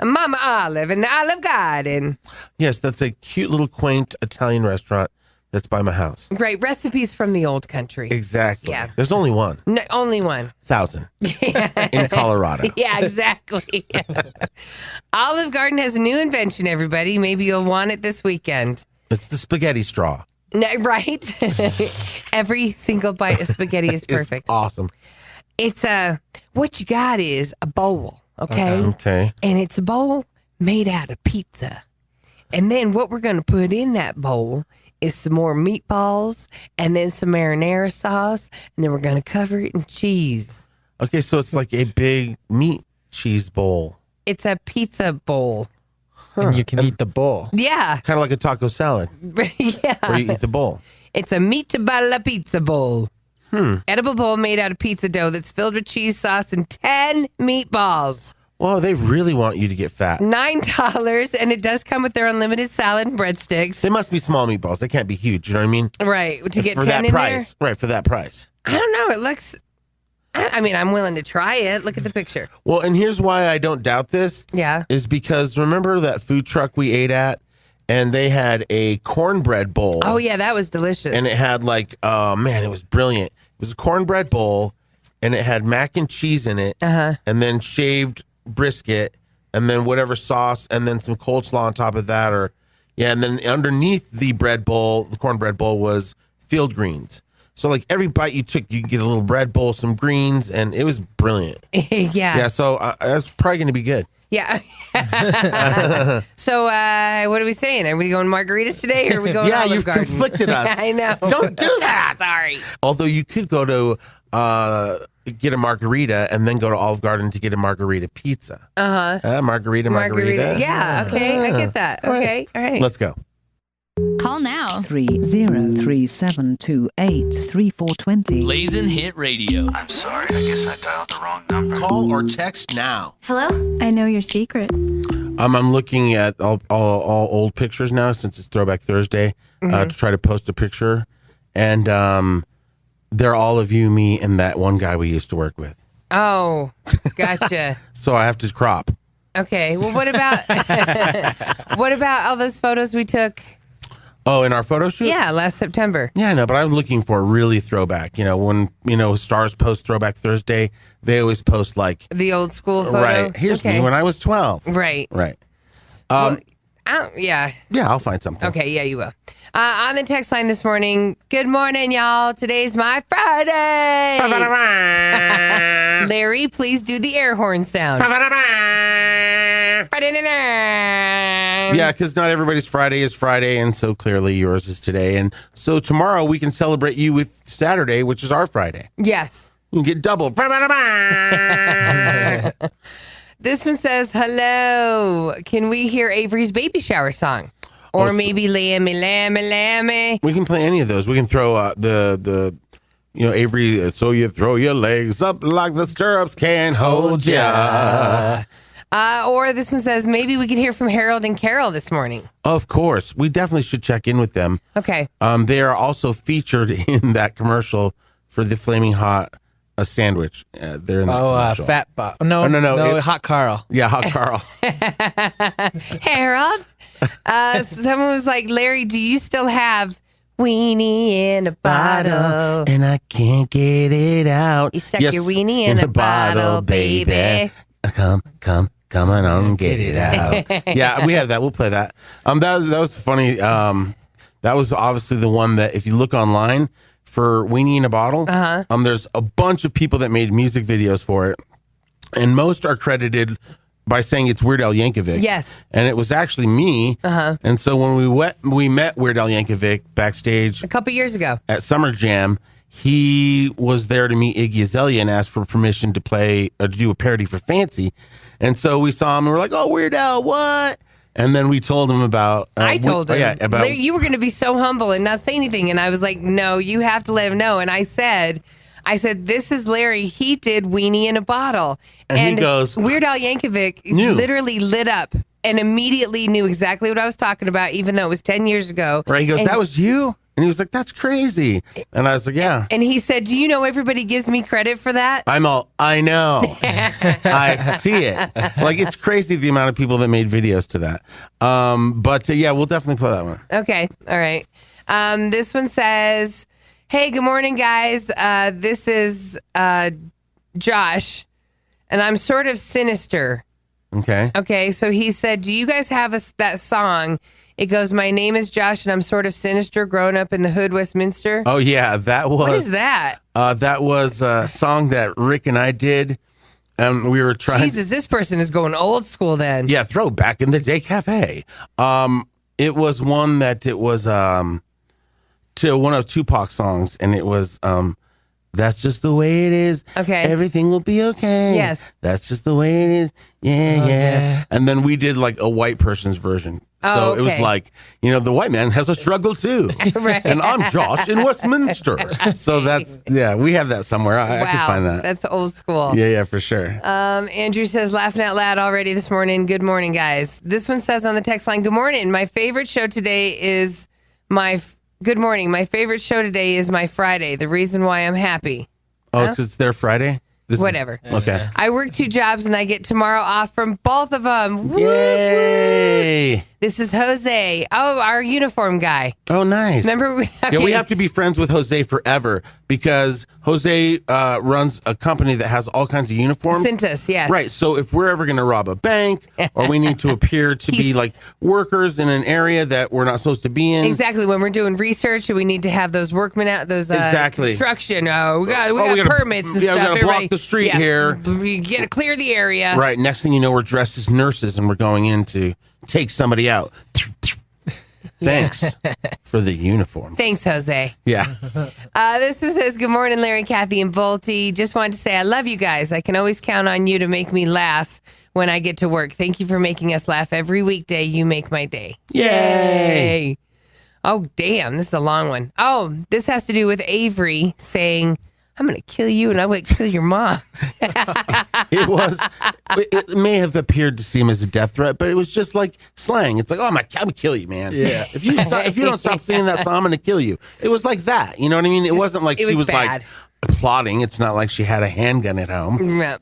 Mama Olive in the Olive Garden. Yes, that's a cute little quaint Italian restaurant that's by my house. Right, recipes from the old country. Exactly. Yeah. There's only one. No, only one. 1,000 in Colorado. Yeah, exactly. Olive Garden has a new invention, everybody. Maybe you'll want it this weekend. It's the spaghetti straw. No, right? Every single bite of spaghetti is perfect. It's awesome. It's what you got is a bowl, okay? Okay. And it's a bowl made out of pizza. And then what we're going to put in that bowl is some more meatballs and then some marinara sauce. And then we're going to cover it in cheese. Okay, so it's like a big meat cheese bowl. It's a pizza bowl. And you can eat the bowl. Yeah. Kind of like a taco salad Yeah. where you eat the bowl. It's a meatball pizza bowl. Edible bowl made out of pizza dough that's filled with cheese sauce and 10 meatballs. Well, they really want you to get fat. $9, and it does come with their unlimited salad and breadsticks. They must be small meatballs. They can't be huge. You know what I mean? Right, to get for 10 that in price. Right, for that price. there. I don't know. It looks. I mean, I'm willing to try it. Look at the picture. Well, and here's why I don't doubt this. Yeah. Is because remember that food truck we ate at, and they had a cornbread bowl. Oh yeah, that was delicious. And it had like, oh man, it was brilliant. It was a cornbread bowl, and it had mac and cheese in it, and then shaved brisket, and then whatever sauce, and then some coleslaw on top of that, and then underneath the bread bowl, the cornbread bowl, was field greens. So like every bite you took, you could get a little bread bowl, some greens, and it was brilliant. yeah. Yeah, so that's probably going to be good. Yeah. So what are we saying? Are we going margaritas today, or are we going Olive you've Garden? conflicted us. I know. Don't do that. Sorry. Although you could go to get a margarita and then go to Olive Garden to get a margarita pizza. Margarita. Yeah. Okay. I get that. Okay. All right. Let's go. Call now. 303-728-3420. Blazin' Hit Radio. I'm sorry, I guess I dialed the wrong number. Call or text now. Hello? I know your secret. I'm looking at all old pictures now since it's Throwback Thursday to try to post a picture. And they're all of you, me, and that one guy we used to work with. Oh, gotcha. So I have to crop. Okay. Well, what about all those photos we took? Oh, in our photo shoot? Yeah, last September. Yeah, I know, but I'm looking for a really throwback. You know, when, stars post Throwback Thursday, they always post like... The old school photo? Right. Here's me when I was 12. Right. Right. Yeah. Yeah, I'll find something. Okay, yeah, you will. On the text line this morning, good morning, y'all. Today's my Friday. Larry, please do the air horn sound. Yeah, because not everybody's Friday is Friday, and so clearly yours is today. And so tomorrow we can celebrate you with Saturday, which is our Friday. Yes. You can get double. This one says, hello. Can we hear Avery's baby shower song? Or maybe Lammy, Lammy, Lammy. We can play any of those. We can throw Avery, so you throw your legs up like the stirrups can't hold ya. Or this one says, maybe we could hear from Harold and Carol this morning. Of course. We definitely should check in with them. Okay. They are also featured in that commercial for the Flaming Hot sandwich. They're in the commercial. Fat Bob. No, Hot Carl. Yeah, Hot Carl. Harold? Someone was like, Larry, do you still have weenie in a bottle? And I can't get it out. You stuck your weenie in a bottle, baby. Come on, get it out. Yeah, we have that. We'll play that. That was funny. That was obviously the one that if you look online for Weenie in a Bottle, there's a bunch of people that made music videos for it, and most are credited by saying it's Weird Al Yankovic. Yes. And it was actually me. And so when we met Weird Al Yankovic backstage a couple years ago at Summer Jam, he was there to meet Iggy Azalea and asked for permission to do a parody for Fancy. And so we saw him and we're like, oh, Weird Al, what? And then we told him about... I told him. Yeah, about... Larry, you were going to be so humble and not say anything. And I was like, no, you have to let him know. And I said, this is Larry. He did Weenie in a Bottle. And he goes... Weird Al Yankovic literally lit up and immediately knew exactly what I was talking about, even though it was 10 years ago. Right, he goes, that was you? And he was like, that's crazy. And I was like, yeah. And he said, do you know everybody gives me credit for that? I know. I see it. Like, it's crazy the amount of people that made videos to that. But yeah, we'll definitely play that one. Okay. All right. This one says, hey, good morning, guys. This is Josh, and I'm sort of sinister. Okay. Okay. So he said, do you guys have that song? It goes, my name is Josh, and I'm sort of sinister, growing up in the hood, Westminster. Oh, yeah. That was. What is that? That was a song that Rick and I did. And we were trying. Jesus, this person is going old school then. Yeah, throwback in the day cafe. It was one that it was to one of Tupac's songs, and it was that's just the way it is. Okay. Everything will be okay. Yes. That's just the way it is. Yeah, yeah. And then we did like a white person's version. So it was like, the white man has a struggle too. Right. And I'm Josh in Westminster. So that's, we have that somewhere. I can find that. That's old school. Yeah, for sure. Andrew says, laughing out loud already this morning. Good morning, guys. This one says on the text line, good morning. My favorite show today is good morning. My favorite show today is my Friday. The reason why I'm happy. Oh, it's their Friday? Whatever. Okay. I work 2 jobs and I get tomorrow off from both of them. Yay! This is Jose. Oh, our uniform guy. Oh, nice. Remember? Yeah, we have to be friends with Jose forever because Jose runs a company that has all kinds of uniforms. Cintas, yes. Right. So if we're ever going to rob a bank or we need to appear to be like workers in an area that we're not supposed to be in. Exactly. When we're doing research, we need to have those workmen out, those construction. We got permits and stuff. We got to block the street here. We got to clear the area. Right. Next thing you know, we're dressed as nurses and we're going in to take somebody out. Thanks for the uniform. Thanks, Jose. Yeah. This one says, good morning, Larry, Kathie, and Volty. Just wanted to say I love you guys. I can always count on you to make me laugh when I get to work. Thank you for making us laugh every weekday. You make my day. Yay. Oh, damn. This is a long one. Oh, this has to do with Avery saying, I'm going to kill you and I will kill your mom. It may have appeared to seem as a death threat, but it was just like slang. It's like, I'm going to kill you, man. Yeah. If you don't stop singing that song, I'm going to kill you. It was like that. You know what I mean? It wasn't like she was bad. like plotting. It's not like she had a handgun at home. Yeah.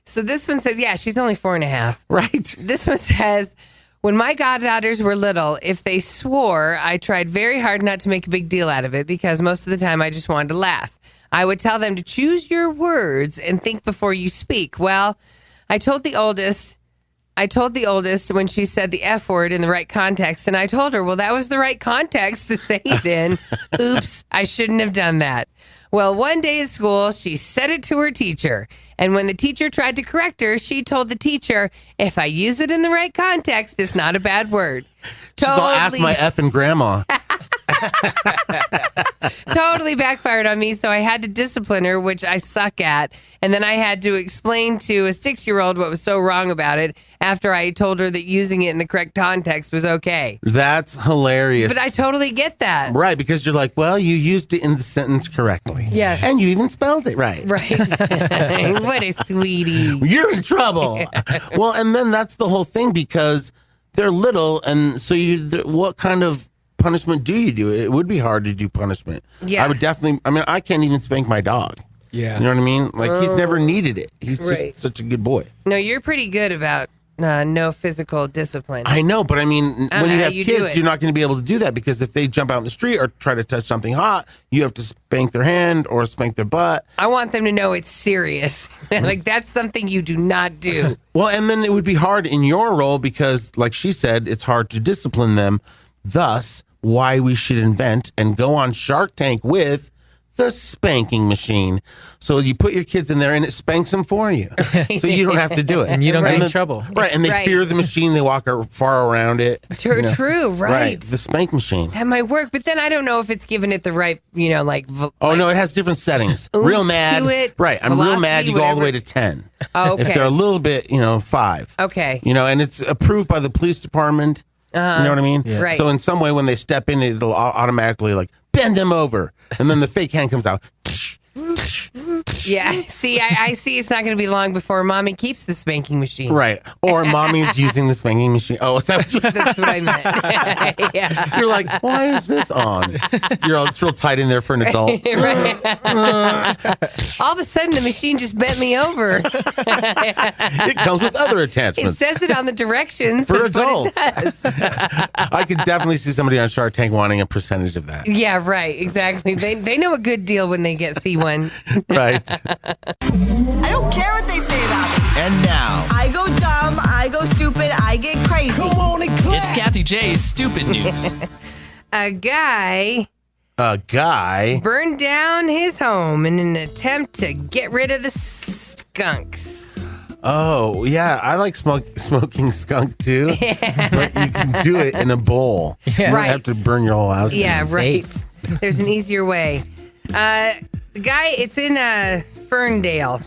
So this one says, she's only 4.5. Right. This one says, when my goddaughters were little, if they swore, I tried very hard not to make a big deal out of it because most of the time I just wanted to laugh. I would tell them to choose your words and think before you speak. Well, I told the oldest when she said the F word in the right context, and I told her, well, that was the right context to say it in. Oops, I shouldn't have done that. Well, one day at school, she said it to her teacher. And when the teacher tried to correct her, she told the teacher, if I use it in the right context, it's not a bad word. I'll ask my effing grandma. Totally backfired on me, so I had to discipline her, which I suck at. And then I had to explain to a 6-year-old what was so wrong about it after I told her that using it in the correct context was okay. That's hilarious. But I totally get that. Right, because you're like, well, you used it in the sentence correctly. Yes. And you even spelled it right. Right. What a sweetie. You're in trouble. Well, and then that's the whole thing because they're little, and so what kind of punishment do you do? It would be hard to do punishment. Yeah. I would definitely, I can't even spank my dog. Yeah. You know what I mean? Like, he's never needed it. He's just such a good boy. No, you're pretty good about no physical discipline. I know, but when you have you kids, you're not going to be able to do that because if they jump out in the street or try to touch something hot, you have to spank their hand or spank their butt. I want them to know it's serious. Like, that's something you do not do. Well, and then it would be hard in your role because, like she said, it's hard to discipline them. Thus, why we should invent and go on Shark Tank with the spanking machine. So you put your kids in there and it spanks them for you. So you don't have to do it. And you don't get in trouble. Right. And they fear the machine. They walk far around it. True, right. Right. The spank machine. That might work, but then I don't know if it's giving it the right, no, it has different settings. Real mad. To it, right. I'm velocity, real mad. You go all the way to 10. Oh, okay. If they're a little bit, 5. Okay. And it's approved by the police department. You know what I mean? Yeah. Right. So in some way, when they step in, it'll automatically bend them over, and then the fake hand comes out. Yeah. See, I see it's not going to be long before mommy keeps the spanking machine. Right. Or mommy's using the spanking machine. Oh, is that what you That's what I meant. Yeah. You're like, why is this on? It's real tight in there for an adult. Right. All of a sudden, the machine just bent me over. It comes with other It attachments. says it on the directions. For That's what it adults. does. I could definitely see somebody on Shark Tank wanting a percentage of that. Yeah, right. Exactly. They know a good deal when they see one. Right. I don't care what they say about me. And now, I go dumb, I go stupid, I get crazy. come on and clap. It's Kathy J's Stupid News. A guy A guy. burned down his home in an attempt to get rid of the skunks. Oh, yeah. I like smoking skunk too. But you can do it in a bowl. You don't Right. have to burn your whole house. Yeah, down. right. There's an easier way. The guy, it's in Ferndale.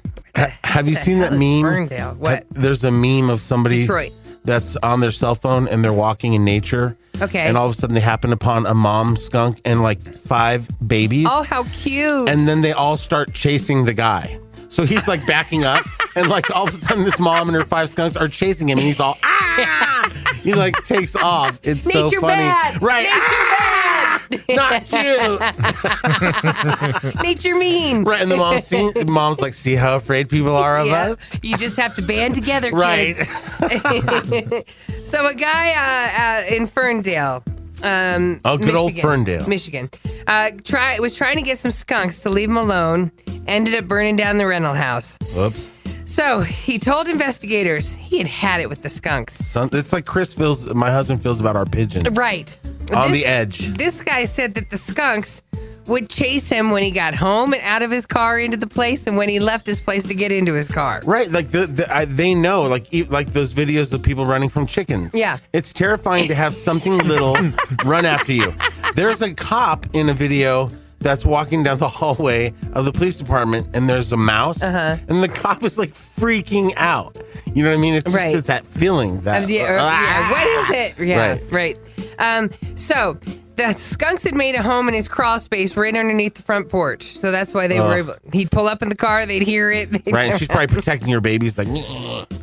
Have you seen that hell is meme? Ferndale? What? There's a meme of somebody Detroit. that's on their cell phone and they're walking in nature. Okay. And all of a sudden they happen upon a mom skunk and like 5 babies. Oh, how cute. And then they all start chasing the guy. So he's like backing up, and like all of a sudden this mom and her 5 skunks are chasing him, and he's all He like takes off. It's so Nature funny, bad. right? Nature Not cute, Nature mean. right? And the mom's like, see how afraid people are of Yeah. us, You just have to band together, right? kids. So a guy in Ferndale. Good old Ferndale. Michigan. Was trying to get some skunks to leave him alone. Ended up burning down the rental house. Whoops. So he told investigators he had it with the skunks. It's like my husband feels about our pigeons. Right. On the edge. This guy said that the skunks would chase him when he got home and out of his car into the place, and when he left his place to get into his car. Right, like they know, like those videos of people running from chickens. Yeah. It's terrifying to have something little run after you. There's a cop in a video that's walking down the hallway of the police department, and there's a mouse, and the cop is like freaking out. You know what I mean? It's just Right. that feeling that. What is it? Yeah, right. So the skunks had made a home in his crawl space right underneath the front porch. So that's why they were able. He'd pull up in the car, they'd hear it. Right, and she's probably protecting her babies, like.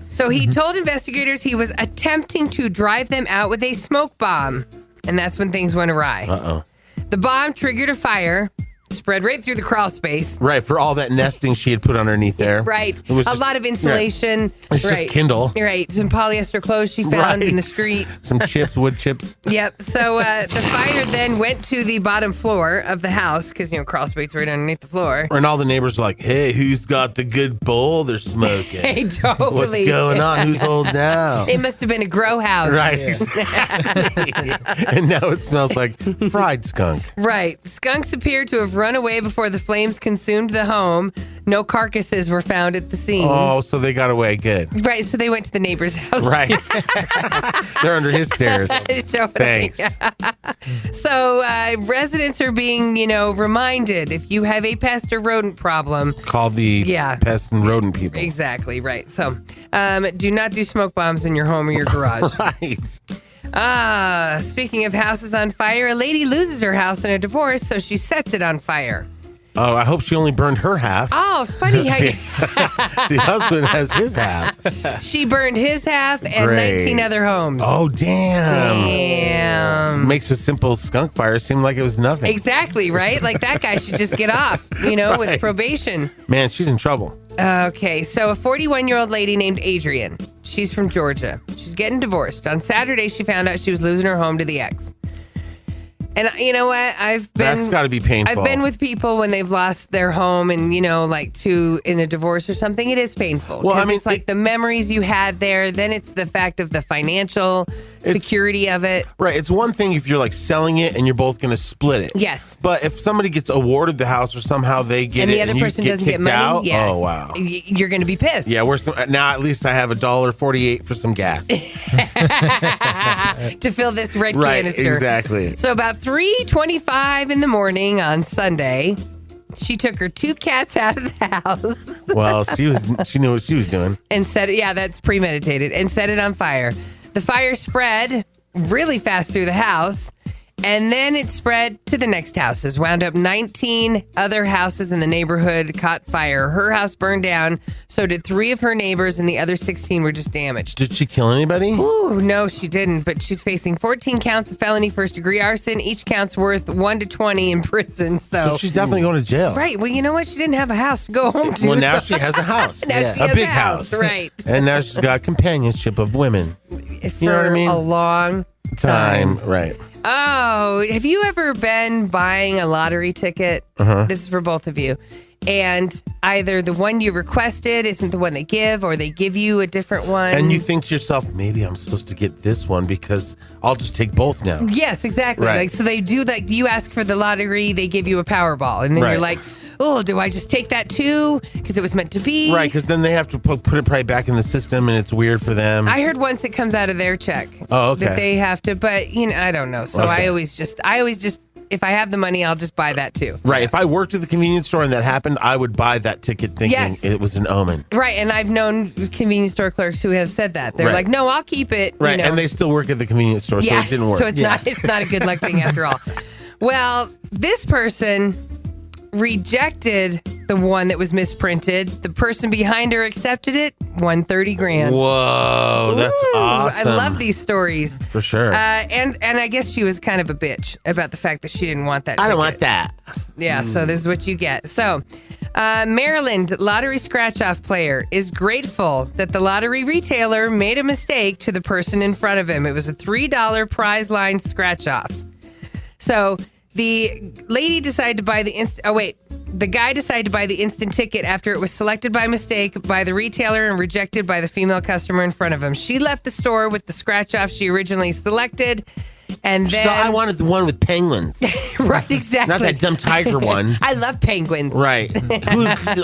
So he told investigators he was attempting to drive them out with a smoke bomb, and that's when things went awry. Uh-oh. The bomb triggered a fire, spread right through the crawl space. Right, for all that nesting she had put underneath there. Right. It was A just- lot of insulation. It's just right. Kindle. Right. Some polyester clothes she found in the street. Some chips, wood chips. Yep. So the fire then went to the bottom floor of the house because, crawl space right underneath the floor. And all the neighbors are like, hey, who's got the good bowl they're smoking? Hey, totally. What's going on? Who's holding out? It must have been a grow house. Right, exactly. And now it smells like fried skunk. Right. Skunks appear to have run away before the flames consumed the home. No carcasses were found at the scene. Oh, so they got away good. Right. So they went to the neighbor's house. Right. They're under his stairs. Totally. Thanks. So residents are being, reminded if you have a pest or rodent problem. Call the pest and rodent people. Exactly. Right. So do not do smoke bombs in your home or your garage. Right. Speaking of houses on fire, a lady loses her house in a divorce, so she sets it on fire. Oh, I hope she only burned her half. Oh, funny how you... The husband has his half. She burned his half and Great. 19 other homes. Oh, damn. Damn. Makes a simple skunk fire seem like it was nothing. Exactly, right? Like that guy should just get off, with Right. probation. Man, she's in trouble. Okay, so a 41-year-old lady named Adrian. She's from Georgia. She's getting divorced. On Saturday, she found out she was losing her home to the ex. And you know what? That's got to be painful. I've been with people when they've lost their home and, in a divorce or something. It is painful. Well, I 'Cause mean, it's like the memories you had there. Then it's the fact of the financial security of it. Right. It's one thing if you're like selling it and you're both going to split it. Yes. But if somebody gets awarded the house or somehow they get And it the other and you person doesn't get kicked money. out, Yeah. oh, wow. You're going to be pissed. Yeah, now at least I have $1.48 for some gas. To fill this red Right, canister. exactly. So about 3:25 in the morning on Sunday, she took her 2 cats out of the house Well, she knew what she was doing. and set it. Yeah, that's premeditated, and set it on fire. The fire spread really fast through the house, And then it spread to the next houses, wound up 19 other houses in the neighborhood caught fire. Her house burned down, so did 3 of her neighbors, and the other 16 were just damaged. Did she kill anybody? Ooh, no, she didn't, but she's facing 14 counts of felony first-degree arson. Each count's worth 1 to 20 in prison. So she's definitely going to jail. Right. Well, you know what? She didn't have a house to go home to. Well, now she has a house. Now she a has big house. Right. And now she's got companionship of women. For You know what I mean? a long time. Right. Oh, have you ever been buying a lottery ticket? This is for both of you. And either the one you requested isn't the one they give, or they give you a different one. And you think to yourself, maybe I'm supposed to get this one because I'll just take both now. Yes, exactly. Right. Like, so they do, like, you ask for the lottery, they give you a Powerball. And then Right. you're like, oh, do I just take that too? Because it was meant to be. Right, because then they have to put it probably back in the system, and it's weird for them. I heard once it comes out of their check. Oh, okay. That they have to, but, you know, I don't know. So Okay. I always just, if I have the money, I'll just buy that too. Right, if I worked at the convenience store and that happened, I would buy that ticket thinking Yes. it was an omen. Right, and I've known convenience store clerks who have said that. They're Right. like, no, I'll keep it. Right, you know. and they still work at the convenience store, so Yeah, it didn't work. so it's not a good luck thing after all. Well, this person rejected the one that was misprinted. The person behind her accepted it, won 30 grand. Whoa, that's Ooh, awesome. I love these stories. For sure. And I guess she was kind of a bitch about the fact that she didn't want that I don't ticket. want that. Yeah, so this is what you get. So, Maryland lottery scratch-off player is grateful that the lottery retailer made a mistake to the person in front of him. It was a $3 prize line scratch-off. So the lady decided to buy the guy decided to buy the instant ticket after it was selected by mistake by the retailer and rejected by the female customer in front of him. She left the store with the scratch-off she originally selected. And then I wanted the one with penguins. Right, exactly. Not that dumb tiger one. I love penguins. Right.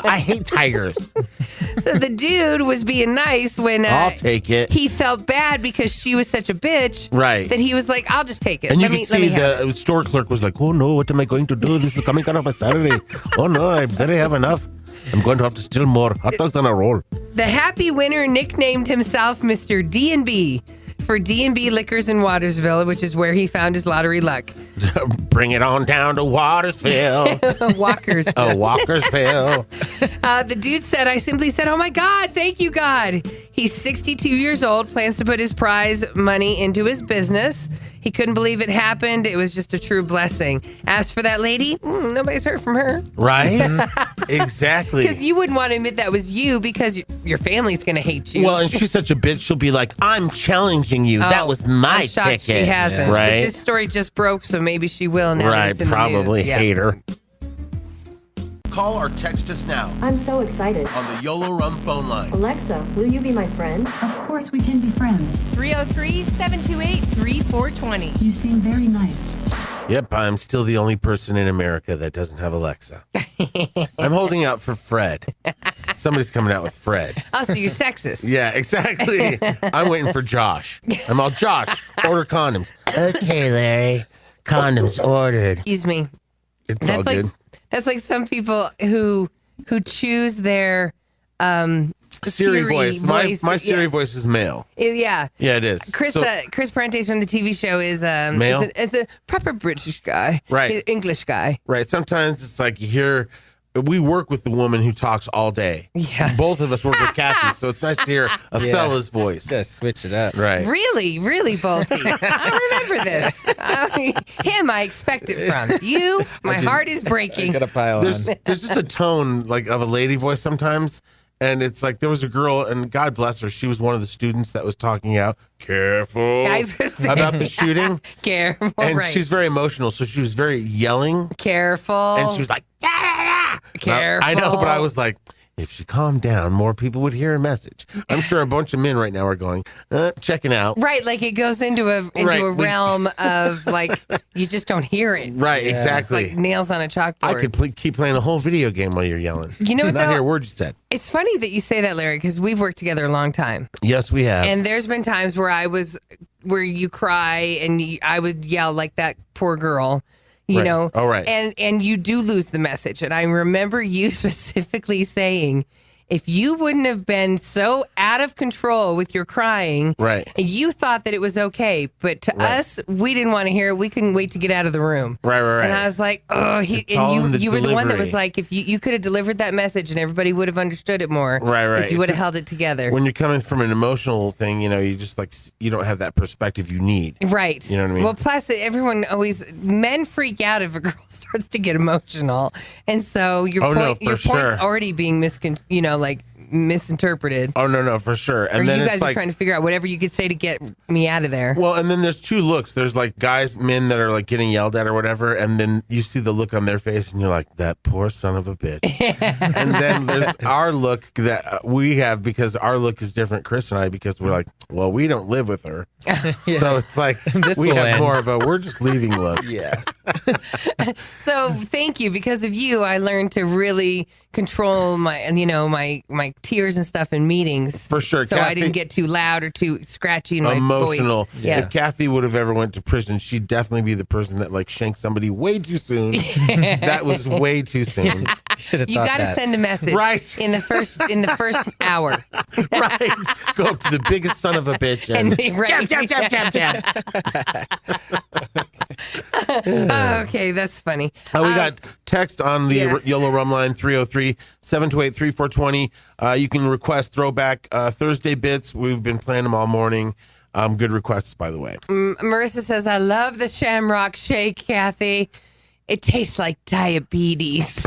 I hate tigers. So the dude was being nice when I'll take it. He felt bad because she was such a bitch. Right. That he was like, I'll just take it. And you Let could me see have it. the store clerk was like, oh no, what am I going to do? This is coming out of a Saturday. Oh no, I better have enough. I'm going to have to steal more hot dogs on a roll. The happy winner nicknamed himself Mr. D&B for D&B Liquors in Watersville, which is where he found his lottery luck. Bring it on down to Watersville. Walkers. Oh, Walkersville. The dude said, I simply said, oh my God, thank you, God. He's 62 years old, plans to put his prize money into his business. He couldn't believe it happened. It was just a true blessing. As for that lady, nobody's heard from her. Right? Exactly. Because you wouldn't want to admit that was you because your family's going to hate you. Well, and she's such a bitch, she'll be like, I'm challenging you. That was my I'm shocked ticket. she hasn't. Right? But this story just broke, so maybe she will now. that Right, it's in the probably news. Yeah. hate her. Call or text us now I'm so excited. on the YOLO Rum phone line. Alexa, will you be my friend? Of course we can be friends. 303-728-3420. You seem very nice. Yep, I'm still the only person in America that doesn't have Alexa. I'm holding out for Fred. Somebody's coming out with Fred. Oh, so you're sexist. Yeah, exactly. I'm waiting for Josh. I'm all, Josh, order condoms. Okay, Larry. Condoms ordered. Excuse me. It's all good. That's like some people who choose their Siri voice. My Siri yeah. voice is male. Yeah. Yeah, it is. Chris Parentes from the TV show is Male? is a proper British guy. Right. He's an English guy. Right. Sometimes it's like you hear, we work with the woman who talks all day. Yeah. Both of us work with Kathie, so it's nice to hear a fella's voice. Just switch it up. Right. Really, Bolty. I remember this. Him, I expect it from. You, my heart is breaking. Got a pile on. There's just a tone like of a lady voice sometimes. And it's like there was a girl, and God bless her, she was one of the students that was talking out, careful, I was gonna say. about the shooting. Careful, And right. she's very emotional, so she was very yelling. Careful. And she was like, yeah. Careful. I know, but I was like, if she calmed down, more people would hear her message. I'm sure a bunch of men right now are going, checking out. Right, like it goes into a realm of like you just don't hear it. Right, exactly. It's like nails on a chalkboard. I could keep playing a whole video game while you're yelling. You know what, Not though? hear a word you said. It's funny that you say that, Larry, because we've worked together a long time. Yes, we have. And there's been times where where you cry and I would yell like that poor girl, you Right. know. Oh, right. And you do lose the message. And I remember you specifically saying, if you wouldn't have been so out of control with your crying, Right. and you thought that it was okay, but to us, we didn't want to hear it. We couldn't wait to get out of the room. Right. And I was like, oh, you were the one that was like, if you could have delivered that message and everybody would have understood it more. Right. If you would have held it together. When you're coming from an emotional thing, you just like, you don't have that perspective you need. Right. You know what I mean? Well, plus men freak out if a girl starts to get emotional. And so your point's already being misinterpreted. Oh, no, for sure. And or then you guys it's are like, trying to figure out whatever you could say to get me out of there. well, and then there's two looks. There's like men that are like getting yelled at or whatever, and then you see the look on their face, and you're like, that poor son of a bitch. And then there's our look that we have, because our look is different, Chris and I, because we're like, well, we don't live with her. So it's like, we have more of a, we're just leaving look. Yeah. So thank you. Because of you, I learned to really control my tears and stuff in meetings. For sure. So Kathie, I didn't get too loud or too scratchy in my emotional. voice. Yeah. If Kathie would have ever went to prison, she'd definitely be the person that like shanked somebody way too soon. That was way too soon. You got to send a message in the first hour. Right. Go up to the biggest son of a bitch and Okay, that's funny. We got text on the Yellow Rum line 303-728-3420. You can request throwback Thursday bits. We've been playing them all morning. Good requests, by the way. Marissa says, I love the Shamrock Shake, Kathie. It tastes like diabetes.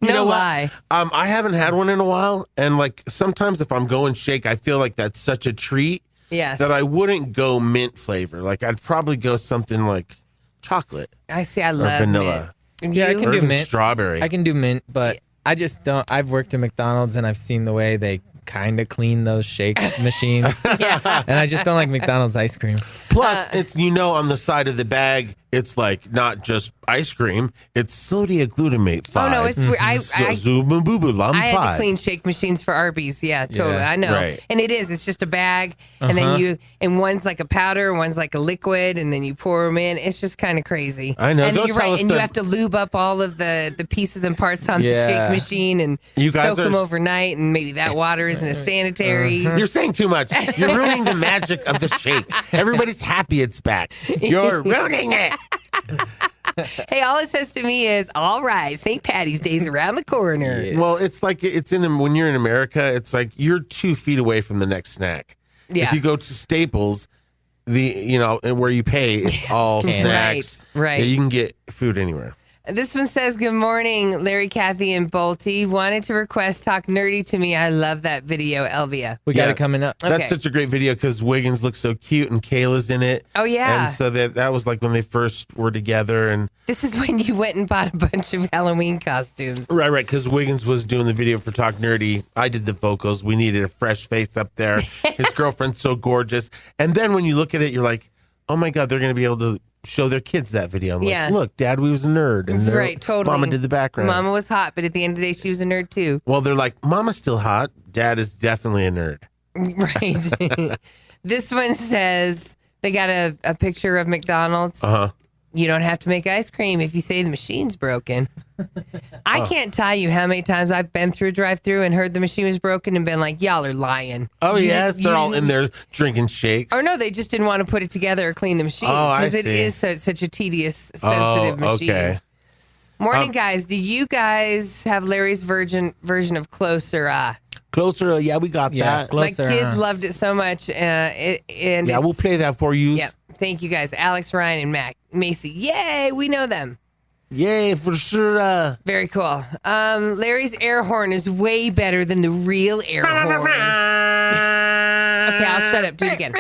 No lie. I haven't had one in a while. And like sometimes if I'm going shake, I feel like that's such a treat that I wouldn't go mint flavor. Like I'd probably go something like chocolate. I see. I love vanilla. Mint. Yeah, I can do mint. Strawberry. I can do mint, but I just don't. I've worked at McDonald's and I've seen the way they kind of clean those shake machines. And I just don't like McDonald's ice cream. Plus, it's on the side of the bag, it's like not just ice cream, it's sodium glutamate 5. Oh no, it's weird. I had to clean 5. shake machines for Arby's. Yeah, totally. Yeah. I know. Right. And it is. It's just a bag, and then one's like a powder, one's like a liquid, and then you pour them in. It's just kind of crazy. I know. And Don't you're tell right. us And that- you have to lube up all of the pieces and parts on the shake machine and You guys soak them overnight, and maybe that water isn't as sanitary. You're saying too much. You're ruining the magic of the shake. Everybody's happy it's back. You're ruining it. Hey, all it says to me is, all right, St. Patty's Day's around the corner. Yeah. Well, it's like when you're in America, it's like you're 2 feet away from the next snack. Yeah. If you go to Staples, where you pay, it's all snacks. Right. Yeah, you can get food anywhere. This one says, good morning, Larry, Kathie, and Bolte. Wanted to request Talk Nerdy to Me. I love that video, Elvia. We got it coming up. Okay. That's such a great video because Wiggins looks so cute and Kayla's in it. Oh, yeah. And so that was like when they first were together. And This is when you went and bought a bunch of Halloween costumes. Right, because Wiggins was doing the video for Talk Nerdy. I did the vocals. We needed a fresh face up there. His girlfriend's so gorgeous. And then when you look at it, you're like, oh my God, they're going to be able to show their kids that video. I'm like, look, Dad, we was a nerd. And Right, totally. Mama did the background. Mama was hot, but at the end of the day, she was a nerd too. Well, they're like, Mama's still hot. Dad is definitely a nerd. Right. This one says they got a picture of McDonald's. Uh-huh. You don't have to make ice cream if you say the machine's broken. I can't tell you how many times I've been through a drive-thru and heard the machine was broken and been like, y'all are lying. Oh, yes. They're all in there drinking shakes. Or no, they just didn't want to put it together or clean the machine. Oh, I Because it see. is such a tedious, sensitive machine. Okay. Morning, guys. Do you guys have Larry's version of Closer? Closer, yeah, we got that. Closer, My kids loved it so much. And Yeah, we'll play that for you. Yeah. Thank you, guys. Alex, Ryan, and Macy. Yay, we know them. Yay, for sure. Very cool. Larry's air horn is way better than the real air horn. Okay, I'll shut up. Do it again.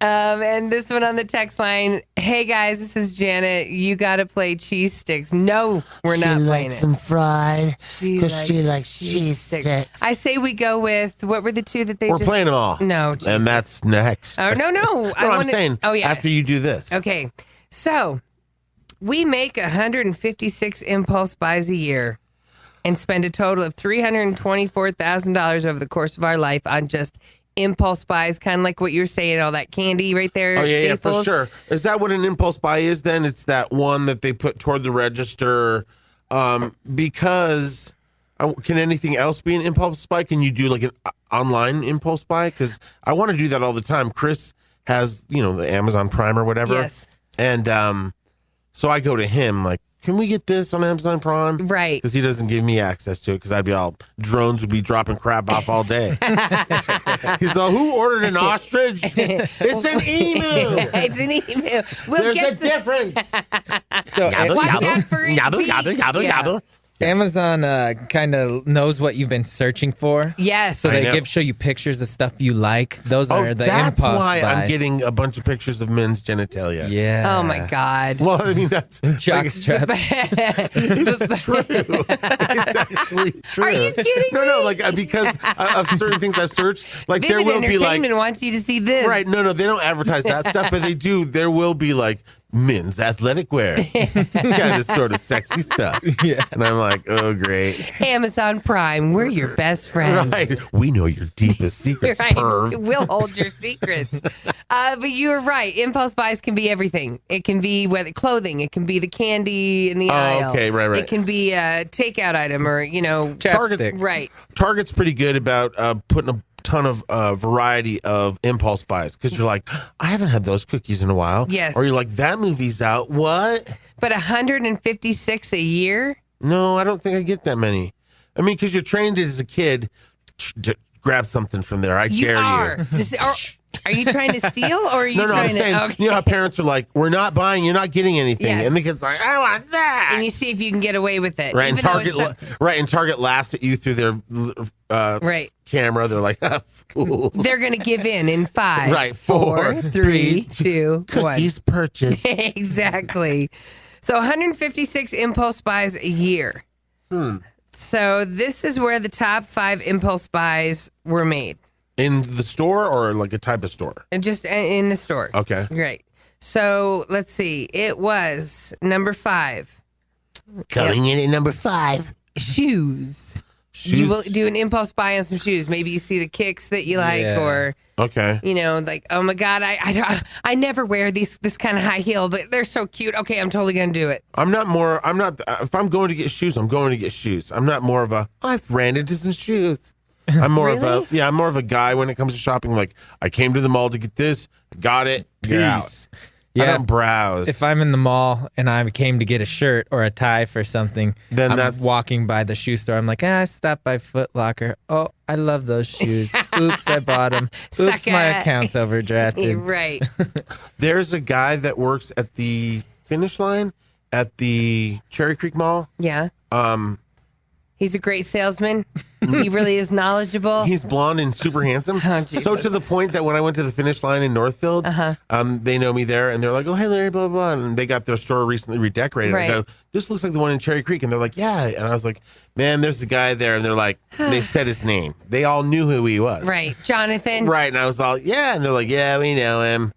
And this one on the text line. Hey guys, this is Janet. You got to play cheese sticks. No, we're not playing likes it. them fried She because she likes cheese sticks. I say we go with, what were the two that they We're playing them all. No, And Jesus. that's next. Oh, no. No, I'm saying after you do this. Okay. So we make 156 impulse buys a year and spend a total of $324,000 over the course of our life on just impulse buys, kind of like what you're saying, all that candy right there. Oh, yeah, Staples. for sure. Is that what an impulse buy is then? It's that one that they put toward the register because can anything else be an impulse buy? Can you do like an online impulse buy? Because I want to do that all the time. Chris has, the Amazon Prime or whatever. Yes. And so I go to him like, can we get this on Amazon Prime? Right. Because he doesn't give me access to it because I'd be drones would be dropping crap off all day. He's like, who ordered an ostrich? It's an emu. It's an emu. There's a difference. So watch out for it. Gobble, gobble, gobble, gobble. Amazon kind of knows what you've been searching for. Yes. So they show you pictures of stuff you like. Those are the that's impulse why I'm buys. getting a bunch of pictures of men's genitalia. Yeah. Oh my God. Well, I mean, that's jockstrap. It's true. It's actually true. Are you kidding me? No, because of certain things I've searched. Like Vivid there will be like Entertainment wants you to see this. right. No, they don't advertise that stuff, but they do. There will be like men's athletic wear, kind of sort of sexy stuff. Yeah. And I'm like, oh great. Amazon Prime, we're your best friends. Right. We know your deepest secrets, Right. perv. We'll hold your secrets. But you're right. Impulse buys can be everything. It can be clothing. It can be the candy in the aisle. Okay, right. It can be a takeout item or, Target. Right. Target's pretty good about putting a ton of variety of impulse buys because you're like, I haven't had those cookies in a while. Yes. Or you're like, that movie's out. What? But 156 a year? No, I don't think I get that many. I mean, because you're trained as a kid to grab something from there. I dare you. Are you trying to steal or are you No, trying I'm saying, to... Okay. you know how parents are like, we're not buying, you're not getting anything. Yes. And the kid's like, I want that. And you see if you can get away with it. Right, and even though Target laughs at you through their camera. They're like, fool. they're going to give in 5, Right, 4, 3, 2, 1. Cookies purchased. Exactly. So 156 impulse buys a year. So this is where the top 5 impulse buys were made. In the store or like a type of store? And just in the store. Okay. Great. So let's see. It was number 5. Coming in at number 5. Shoes. You will do an impulse buy on some shoes. Maybe you see the kicks that you like, or okay, like, oh my God, I never wear this kind of high heel, but they're so cute. Okay, I'm totally gonna do it. If I'm going to get shoes, I'm going to get shoes. I'm not more of I've ran into some shoes. I'm more I'm more of a guy when it comes to shopping. Like, I came to the mall to get this, got it, peace. Yeah, I don't browse. If I'm in the mall and I came to get a shirt or a tie for something, then I'm walking by the shoe store. I'm like, I stopped by Foot Locker. Oh, I love those shoes. Oops, I bought them. Oops, my account's overdrafted. Right. There's a guy that works at the finish line at the Cherry Creek Mall. Yeah. He's a great salesman. He really is knowledgeable. He's blonde and super handsome. Oh, so to the point that when I went to the finish line in Northfield, they know me there, and they're like, "Oh, hey, Larry, blah, blah, blah." And they got their store recently redecorated. Right. I go, "This looks like the one in Cherry Creek." And they're like, "Yeah." And I was like, "Man, there's a guy there." And they're like, they said his name. They all knew who he was. Right. Jonathan. Right. And I was all, "Yeah." And they're like, "Yeah, we know him."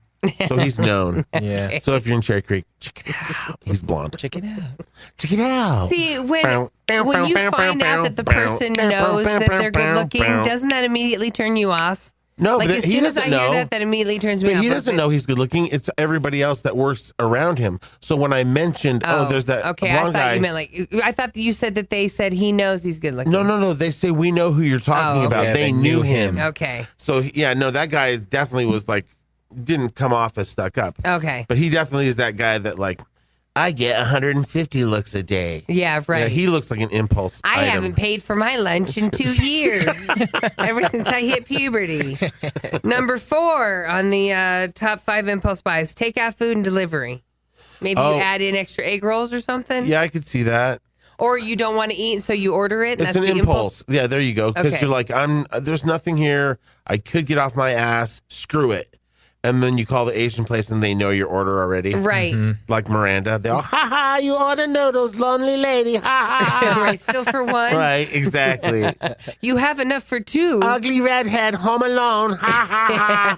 So he's known. Yeah. So if you're in Cherry Creek, check it out. He's blonde. Check it out. Check it out. See, when you find out that the person knows that they're good looking, doesn't that immediately turn you off? No, like but as he soon as I doesn't hear know. that immediately turns me But off. he doesn't know he's good looking. It's everybody else that works around him. So when I mentioned, there's that okay, I blonde thought guy. you meant I thought you said that they said he knows he's good looking. No. They say we know who you're talking about. Yeah, they knew him. Okay. So that guy definitely was like, didn't come off as stuck up. Okay. But he definitely is that guy that like, I get 150 looks a day. Yeah, right. Yeah, he looks like an impulse I item. haven't paid for my lunch in 2 years, ever since I hit puberty. Number 4 on the top 5 impulse buys: takeout food and delivery. Maybe you add in extra egg rolls or something. Yeah, I could see that. Or you don't want to eat, so you order it. And It's that's an the impulse. Yeah, there you go. Because Okay. you're like, there's nothing here. I could get off my ass. Screw it. And then you call the Asian place and they know your order already. Right. Like Miranda. They all, ha ha, you order noodles, lonely lady. Ha ha. Right, still for one. Right, exactly. You have enough for 2. Ugly redhead, home alone. Ha ha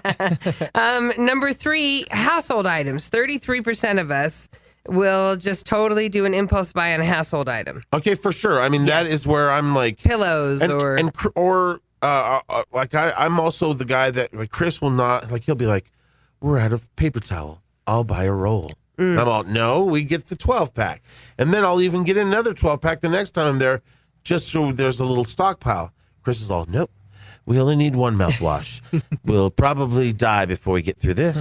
ha. Number 3, household items. 33% of us will just totally do an impulse buy on a household item. Okay, for sure. I mean, that is where I'm like Pillows or I'm also the guy that like Chris will not like. He'll be like, "We're out of paper towel. I'll buy a roll." And I'm all, "No, we get the 12-pack, and then I'll even get another 12-pack the next time I'm there, just so there's a little stockpile." Chris is all, "Nope. We only need one mouthwash. We'll probably die before we get through this."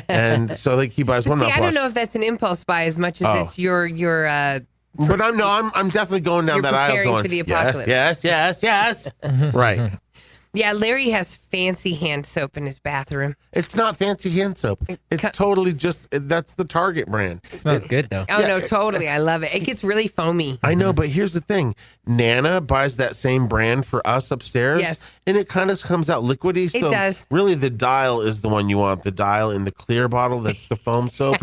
And so like he buys one mouthwash. I don't know if that's an impulse buy as much as it's your But I'm definitely going down that aisle preparing going for the apocalypse. Yes. Right. Yeah, Larry has fancy hand soap in his bathroom. It's not fancy hand soap. It's totally just, that's the Target brand. It smells good, though. Oh, no, totally. I love it. It gets really foamy. I know, but here's the thing. Nana buys that same brand for us upstairs. Yes. And it kind of comes out liquidy. So it does. Really, the Dial is the one you want. The Dial in the clear bottle, that's the foam soap.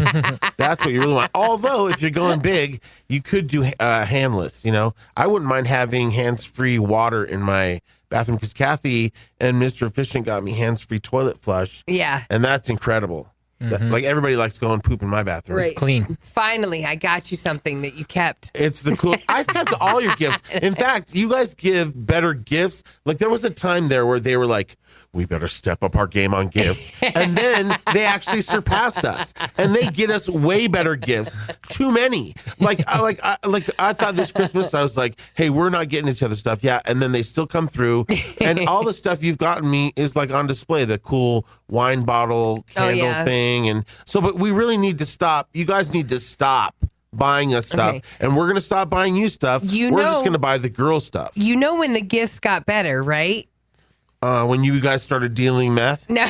That's what you really want. Although, if you're going big, you could do handless, you know. I wouldn't mind having hands-free water in my bathroom because Kathie and Mr. Efficient got me hands-free toilet flush. Yeah. And that's incredible. Like everybody likes to go and poop in my bathroom. Right. It's clean. Finally, I got you something that you kept. It's the cool. I've kept all your gifts. In fact, you guys give better gifts. Like there was a time there where they were like, "We better step up our game on gifts," and then they actually surpassed us, and they get us way better gifts. Too many. I thought this Christmas I was like, "Hey, we're not getting each other stuff." Yeah, and then they still come through, and all the stuff you've gotten me is like on display. The cool wine bottle candle thing. And so, but we really need to stop. You guys need to stop buying us stuff, and we're going to stop buying you stuff. We're just going to buy the girl stuff. You know when the gifts got better, right? When you guys started dealing meth? No.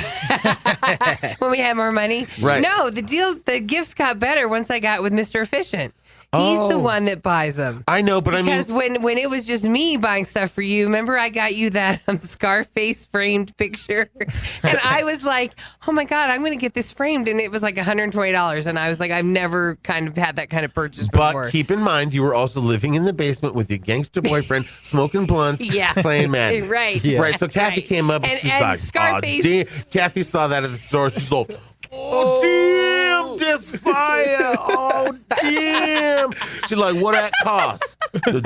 When we had more money? Right. No, the gifts got better once I got with Mr. Efficient. He's the one that buys them. I know, but because when it was just me buying stuff for you, remember I got you that Scarface framed picture, and I was like, "Oh my God, I'm going to get this framed," and it was like $120, and I was like, "I've never kind of had that kind of purchase before." But keep in mind, you were also living in the basement with your gangster boyfriend, smoking blunts, playing Madden. Right. Yeah. Right. So Kathie came up and she's like, Scarface. "Oh, damn." Kathie saw that at the store. She's like, "Oh, damn, this fire. Oh, damn." She's like, "What that cost?"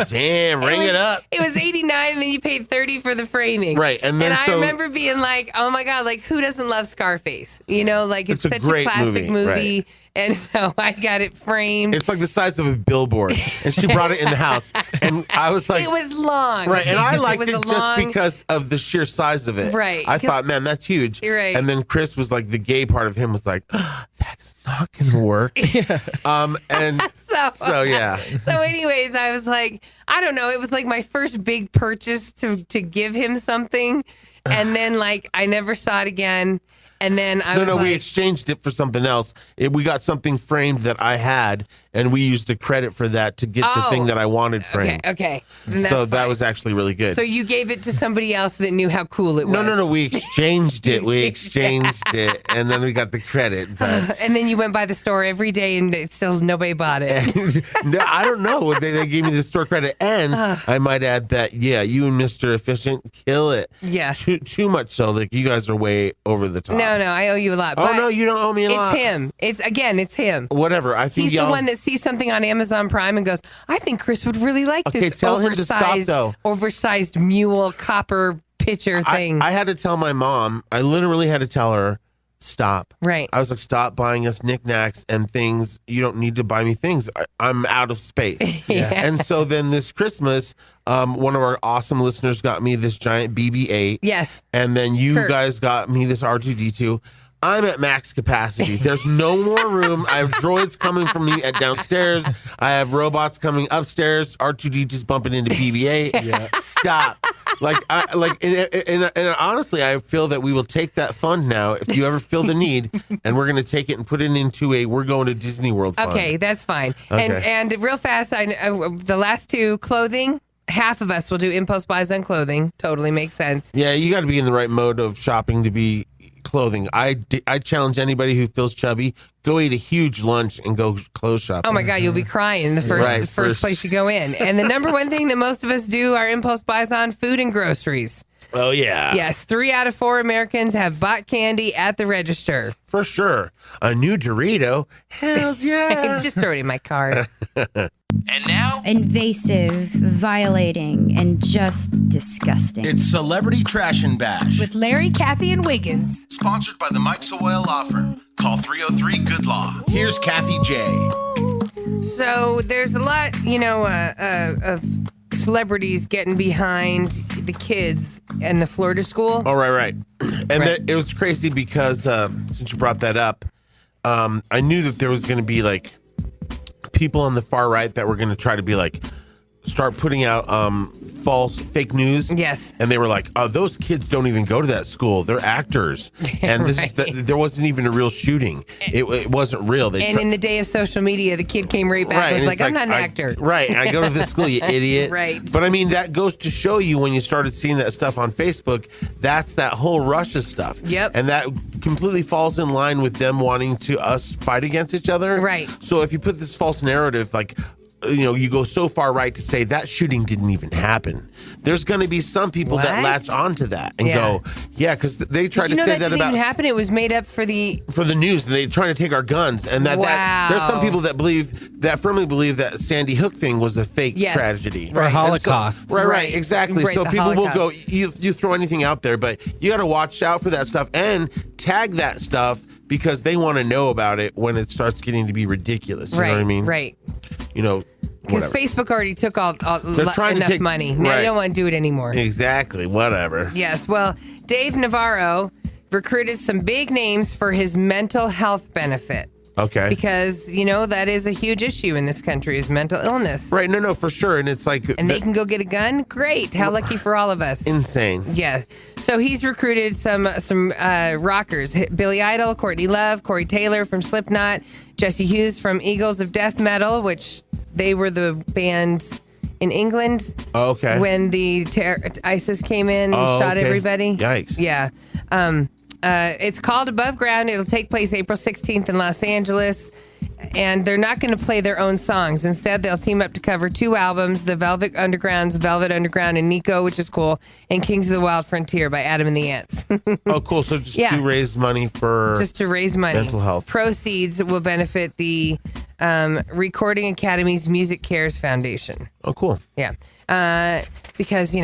Damn, ring it up. It was $89, and then you paid $30 for the framing. Right. And then I remember being like, "Oh my God, like who doesn't love Scarface? You know, like it's such a classic movie." Right. And so I got it framed. It's like the size of a billboard. And she brought it in the house. And I was like, it was long. Right. And I liked it just just because of the sheer size of it. Right. I thought, man, that's huge. Right. And then Chris was like, the gay part of him was like, that's not going to work. And so, yeah. So anyways, I was like, I don't know. It was like my first big purchase to give him something. And then like I never saw it again. And then we exchanged it for something else. We got something framed that I had, and we used the credit for that to get the thing that I wanted framed. Okay. So that was actually really good. So you gave it to somebody else that knew how cool it was. No. We exchanged it. We exchanged it, and then we got the credit. And then you went by the store every day, and still nobody bought it. No, I don't know. They gave me the store credit, and I might add that you and Mr. Efficient kill it. Yeah. Too much so. Like you guys are way over the top. No, I owe you a lot. Oh, no, you don't owe me a lot. It's him. It's him. Whatever. I think he's the one that sees something on Amazon Prime and goes, "I think Chris would really like this tell him to stop, though. oversized mule copper pitcher thing." I had to tell my mom. I literally had to tell her, stop. Right. I was like, stop buying us knickknacks and things. You don't need to buy me things. I'm out of space. Yeah. And so then this Christmas, one of our awesome listeners got me this giant BB-8. Yes. And then you guys got me this R2-D2. I'm at max capacity. There's no more room. I have droids coming from me at downstairs. I have robots coming upstairs. R2D just bumping into BB-8. Yeah. Stop. And honestly, I feel that we will take that fund now if you ever feel the need, and we're going to take it and put it into we're going to Disney World fund. Okay, that's fine. Okay. And real fast, the last two, clothing. Half of us will do impulse buys on clothing. Totally makes sense. Yeah, you got to be in the right mode of shopping to be clothing. I challenge anybody who feels chubby, go eat a huge lunch and go clothes shopping. Oh my God, you'll be crying in the first place you go in. And the number one thing that most of us do our impulse buys on, food and groceries. Oh yeah. Yes, 3 out of 4 Americans have bought candy at the register. For sure. A new Dorito? Hells yeah. Just throw it in my car. And now, Invasive, violating, and just disgusting. It's Celebrity Trash and Bash. With Larry, Kathie, and Wiggins. Sponsored by the Mike Sawyer Law Firm. Call 303 Good Law. Here's Kathie J. So there's a lot, of celebrities getting behind the kids in the Florida school. Oh, right. And it was crazy because since you brought that up, I knew that there was going to be like people on the far right that were going to try to be like start putting out fake news. Yes. And they were like, oh, those kids don't even go to that school. They're actors. And there wasn't even a real shooting. It wasn't real. In the day of social media, the kid came right back and was like, I'm not an actor. Right. And I go to this school, you idiot. Right. But I mean, that goes to show you when you started seeing that stuff on Facebook, that's that whole Russia stuff. Yep. And that completely falls in line with them wanting us fight against each other. Right. So if you put this false narrative, like, you go so far right to say that shooting didn't even happen. There's going to be some people that latch onto that and go, yeah, because they tried to say that didn't about. even happen. It was made up for the news. They trying to take our guns, and that there's some people that firmly believe that Sandy Hook thing was a fake tragedy or Holocaust. So, right, exactly. Right, so the people Holocaust. will go, you throw anything out there, but you got to watch out for that stuff and tag that stuff because they want to know about it when it starts getting to be ridiculous. You know what I mean? Right. Because Facebook already took enough money. Now right. you don't want to do it anymore. Exactly. Whatever. Yes. Well, Dave Navarro recruited some big names for his mental health benefit. Okay. Because, that is a huge issue in this country is mental illness. Right. No, for sure. And it's like... And they can go get a gun? Great. How lucky for all of us. Insane. Yeah. So he's recruited some rockers. Billy Idol, Courtney Love, Corey Taylor from Slipknot, Jesse Hughes from Eagles of Death Metal, which they were the band in England. Oh, okay. When the ISIS came in and shot everybody. Yikes. Yeah. It's called Above Ground. It'll take place April 16th in Los Angeles. And they're not going to play their own songs. Instead, they'll team up to cover 2 albums, the Velvet Underground and Nico, which is cool, and Kings of the Wild Frontier by Adam and the Ants. Oh, cool. So just to raise money for... Just to raise money. Mental health. Proceeds will benefit the Recording Academy's Music Cares Foundation. Oh, cool. Yeah. Because,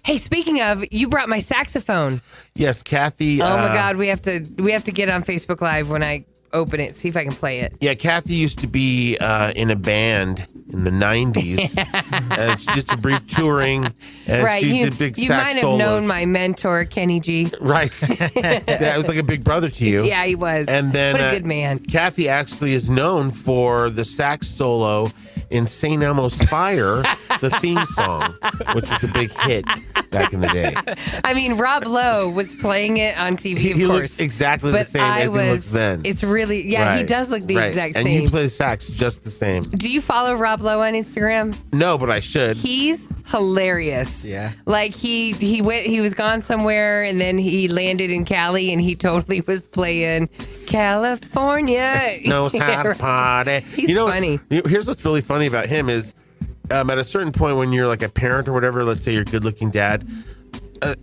Hey, speaking of, you brought my saxophone. Yes, Kathie. Oh my God, we have to get on Facebook Live when I open it. See if I can play it. Yeah, Kathie used to be in a band in the 90s. And she did some brief touring. And she did big sax You might have solos. known my mentor, Kenny G. Right. That was like a big brother to you. Yeah, he was. And then what a good man. Kathie actually is known for the sax solo in St. Elmo's Spire, the theme song, which was a big hit back in the day. I mean, Rob Lowe was playing it on TV, of he course. looks exactly the same as he looks then. It's really, he does look the exact same. And you play sax just the same. Do you follow Rob Lowe on Instagram? No, but I should. He's hilarious. Yeah. Like he was gone somewhere and then he landed in Cali and he totally was playing California. Knows how to party. He's funny. Here's what's really funny about him is at a certain point when you're like a parent or whatever, let's say you're a good-looking dad,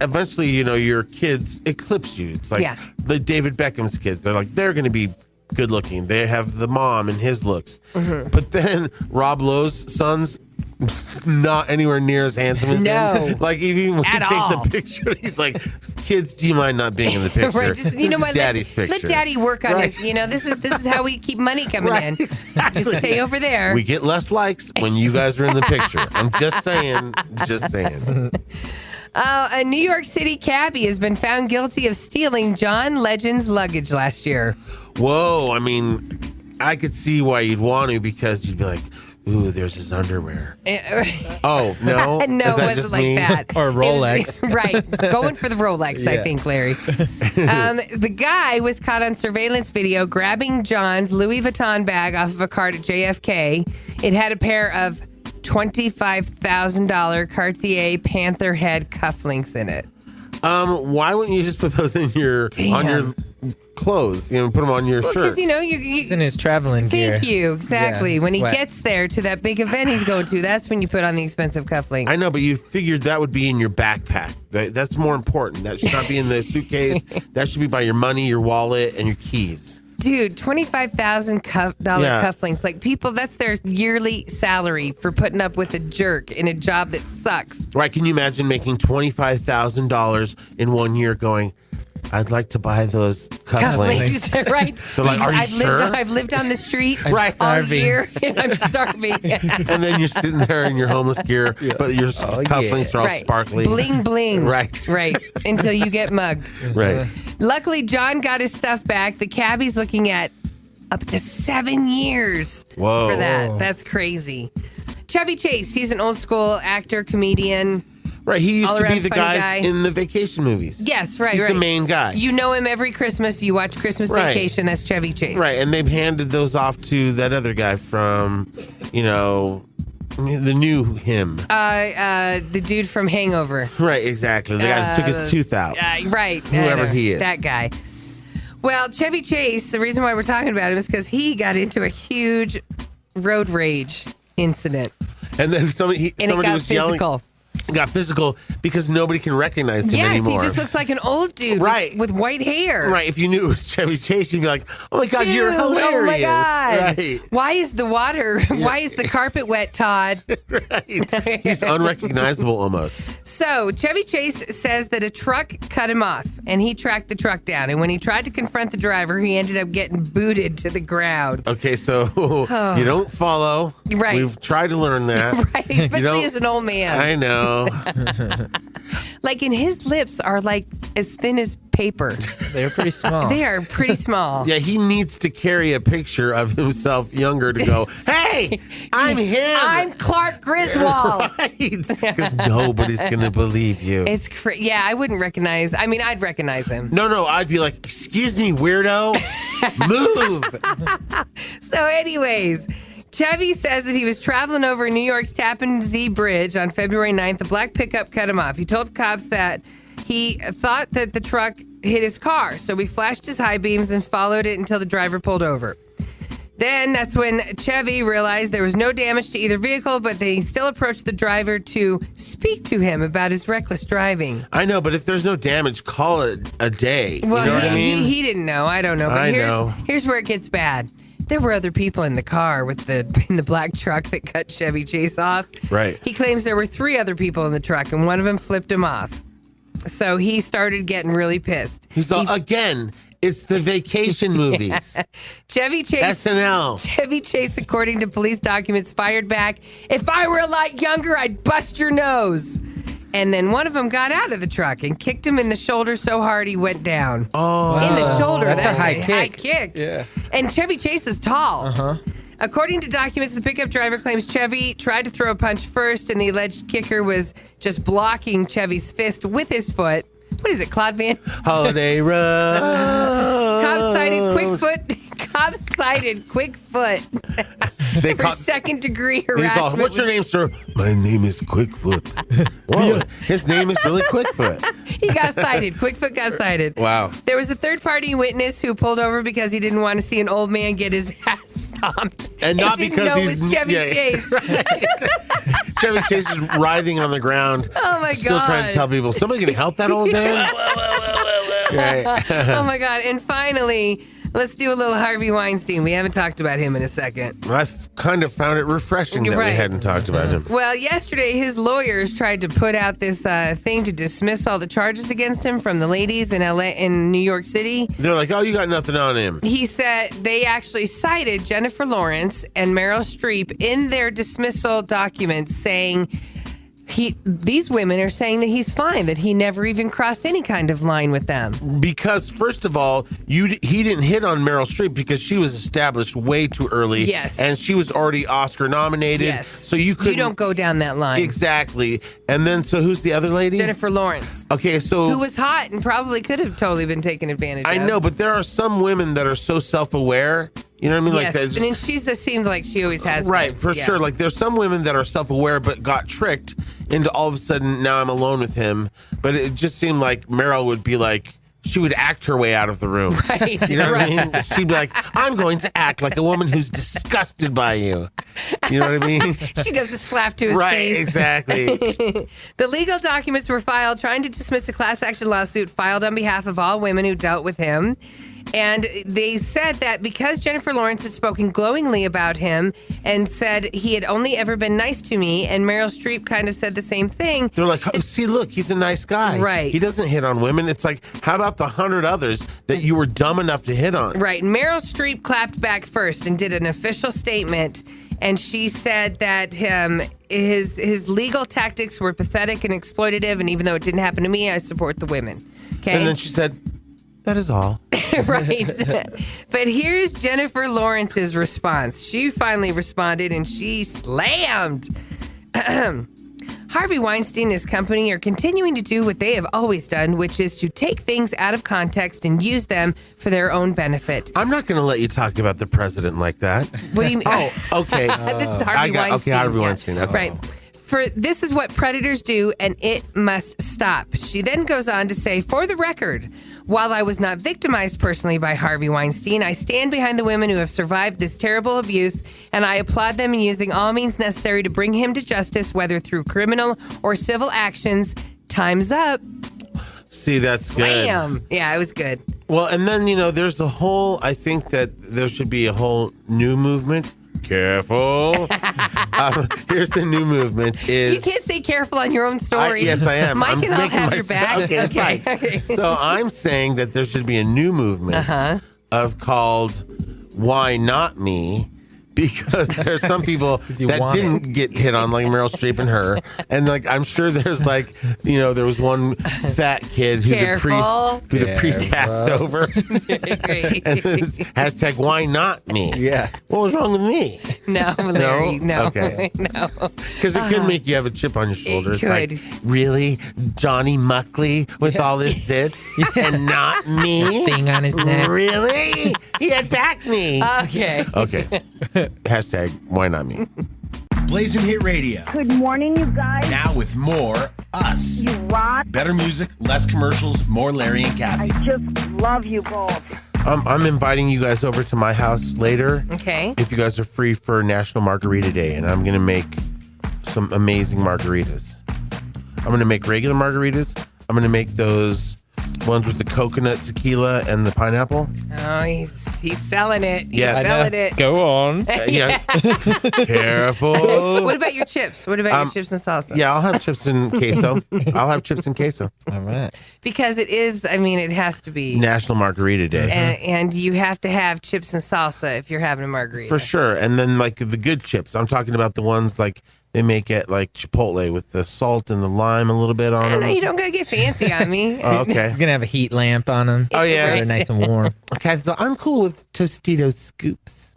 eventually, your kids eclipse you. It's like the David Beckham's kids. They're going to be good-looking. They have the mom and his looks. Mm-hmm. But then Rob Lowe's sons, not anywhere near as handsome as him. Like, even when he takes a picture, he's like, kids, do you mind not being in the picture? Right, just, this is Daddy's picture. Let Daddy work on his, this is how we keep money coming in. Exactly. Just stay over there. We get less likes when you guys are in the picture. I'm just saying. A New York City cabbie has been found guilty of stealing John Legend's luggage last year. Whoa, I mean, I could see why you'd want to because you'd be like, ooh, there's his underwear. Oh, no? No, it wasn't like that. Or Rolex. Right. Going for the Rolex, I think, Larry. The guy was caught on surveillance video grabbing John's Louis Vuitton bag off of a cart at JFK. It had a pair of $25,000 Cartier Panther head cufflinks in it. Why wouldn't you just put those in on your clothes? Put them on your shirt. Because he's in his traveling gear. Thank you, exactly. When sweats. he gets there to that big event he's going to, that's when you put on the expensive cufflinks. I know, but you figured that would be in your backpack. That's more important. That should not be in the suitcase. That should be by your money, your wallet, and your keys. Dude, $25,000 cufflinks. Like, people, that's their yearly salary for putting up with a jerk in a job that sucks. Right. Can you imagine making $25,000 in 1 year going, I'd like to buy those cufflinks. Right. They're like, are you sure? I've lived on the street Right. all year, and I'm starving. And then you're sitting there in your homeless gear, but your cufflinks are all sparkly. Bling, bling. Right. Right. Until you get mugged. Right. Luckily, John got his stuff back. The cabbie's looking at up to 7 years for that. That's crazy. Chevy Chase, he's an old school actor, comedian. Right, he used to be the guy in the vacation movies. Yes, right, He's right. the main guy. You know him every Christmas. You watch Christmas Vacation. That's Chevy Chase. Right, and they've handed those off to that other guy from, the new him. The dude from Hangover. Right, exactly. The guy who took his tooth out. Right. Whoever he is. That guy. Well, Chevy Chase, the reason why we're talking about him is because he got into a huge road rage incident. And then somebody was physical. yelling. Got physical because nobody can recognize him anymore. Yes, he just looks like an old dude with white hair. Right. If you knew it was Chevy Chase, you'd be like, oh my God, you're hilarious. Oh my God. Right. Why is the carpet wet, Todd? Right. He's unrecognizable almost. So Chevy Chase says that a truck cut him off and he tracked the truck down. And when he tried to confront the driver, he ended up getting booted to the ground. Okay, so you don't follow. Right. We've tried to learn that. Right, especially as an old man. I know. Like, and his lips are like as thin as paper. They're pretty small. They are pretty small. Yeah, he needs to carry a picture of himself younger to go, hey, I'm him. I'm Clark Griswold. Right. Because nobody's going to believe you. It's yeah, I wouldn't recognize. I mean, I'd recognize him. No, I'd be like, excuse me, weirdo. Move. So anyways, Chevy says that he was traveling over New York's Tappan Zee Bridge on February 9th. The black pickup cut him off. He told cops that he thought that the truck hit his car. So he flashed his high beams and followed it until the driver pulled over. Then that's when Chevy realized there was no damage to either vehicle, but they still approached the driver to speak to him about his reckless driving. I know, but if there's no damage, call it a day. Well, you know what I mean? He didn't know. I don't know. But here's where it gets bad. There were other people in the car in the black truck that cut Chevy Chase off. Right. He claims there were 3 other people in the truck, and one of them flipped him off. So he started getting really pissed. Again, it's the vacation movies. Chevy Chase. SNL. Chevy Chase, according to police documents, fired back, "If I were a lot younger, I'd bust your nose." And then one of them got out of the truck and kicked him in the shoulder so hard he went down. Oh. In the shoulder. That's a high kick. Yeah. And Chevy Chase is tall. Uh-huh. According to documents, the pickup driver claims Chevy tried to throw a punch first, and the alleged kicker was just blocking Chevy's fist with his foot. What is it, Claude Van? Holiday Road. Cops cited Quick Foot for second-degree harassment. What's your name, sir? My name is Quickfoot. Whoa, his name is really Quickfoot. He got cited. Quickfoot got cited. Wow. There was a third-party witness who pulled over because he didn't want to see an old man get his ass stomped. And not because it was Chevy Chase. Right. Chevy Chase is writhing on the ground. Oh, my God. Still trying to tell people, somebody going to help that old man? Right. Oh, my God. And finally, let's do a little Harvey Weinstein. We haven't talked about him in a second. I kind of found it refreshing that we hadn't talked about him. Well, yesterday, his lawyers tried to put out this thing to dismiss all the charges against him from the ladies in New York City. They're like, oh, you got nothing on him. He said they actually cited Jennifer Lawrence and Meryl Streep in their dismissal documents, saying these women are saying that he's fine, that he never even crossed any kind of line with them. Because, first of all, he didn't hit on Meryl Streep because she was established way too early. Yes. And she was already Oscar nominated. Yes. So you don't go down that line. Exactly. And then, so who's the other lady? Jennifer Lawrence. Okay, so... Who was hot and probably could have totally been taken advantage of. I know, but there are some women that are so self-aware. You know what I mean? Yes, like that. and she just seems like she always has Right, been. for sure. Like there's some women that are self-aware but got tricked into all of a sudden now I'm alone with him. But it just seemed like Meryl would be like, she would act her way out of the room. Right. You know what I mean? She'd be like, I'm going to act like a woman who's disgusted by you. You know what I mean? She does the slap to his face. Right, exactly. The legal documents were filed trying to dismiss a class action lawsuit filed on behalf of all women who dealt with him. And they said that because Jennifer Lawrence had spoken glowingly about him and said he had only ever been nice to me, and Meryl Streep kind of said the same thing. They're like, oh, see, look, he's a nice guy. Right. He doesn't hit on women. It's like, how about the 100 others that you were dumb enough to hit on? Right. Meryl Streep clapped back first and did an official statement. And she said that his legal tactics were pathetic and exploitative. And even though it didn't happen to me, I support the women. Okay. And then she said, that is all. Right. But here's Jennifer Lawrence's response. She finally responded and she slammed. Harvey Weinstein and his company are continuing to do what they have always done, which is to take things out of context and use them for their own benefit. I'm not going to let you talk about the president like that. What do you mean? Oh, okay. This is Harvey Weinstein. Okay, Harvey Weinstein. Okay. Right. This is what predators do, and it must stop. She then goes on to say, for the record, while I was not victimized personally by Harvey Weinstein, I stand behind the women who have survived this terrible abuse, and I applaud them in using all means necessary to bring him to justice, whether through criminal or civil actions. Time's up. See, that's good. Bam. Yeah, it was good. Well, and then, there's I think that there should be a whole new movement. Careful. Here's the new movement is... You can't say careful on your own story. Yes, I am. Mike and I'll have your back. Okay, fine. So I'm saying that there should be a new movement called Why Not Me? Because there's some people that didn't get hit on, like Meryl Streep and her. And I'm sure there's there was one fat kid who the priest passed over. And hashtag Why Not Me? Yeah. What was wrong with me? No, Larry, no. Okay. No. Because it could make you have a chip on your shoulder. It could. It's like, really? Johnny Muckley with all his zits and not me? Thing on his neck. Really? He had back me. Okay. Okay. Hashtag Why Not Me? Blazin' Hit Radio. Good morning, you guys. Now with more us. You rock. Better music, less commercials, more Larry and Kathie. I just love you both. I'm inviting you guys over to my house later. Okay. If you guys are free for National Margarita Day, and I'm going to make some amazing margaritas. I'm going to make regular margaritas. I'm going to make those ones with the coconut tequila and the pineapple. Oh, he's selling it. He's Yeah, selling it. Go on. Yeah. Careful. What about your chips? What about your chips and salsa? Yeah, I'll have chips and queso. All right. Because it is, it has to be. National Margarita Day. And you have to have chips and salsa if you're having a margarita. For sure. And then the good chips. I'm talking about the ones they make at Chipotle with the salt and the lime a little bit on them. No, you don't got to get fancy on me. Oh, okay. He's going to have a heat lamp on him. Oh, yeah. They're nice and warm. Okay, so I'm cool with Tostitos scoops.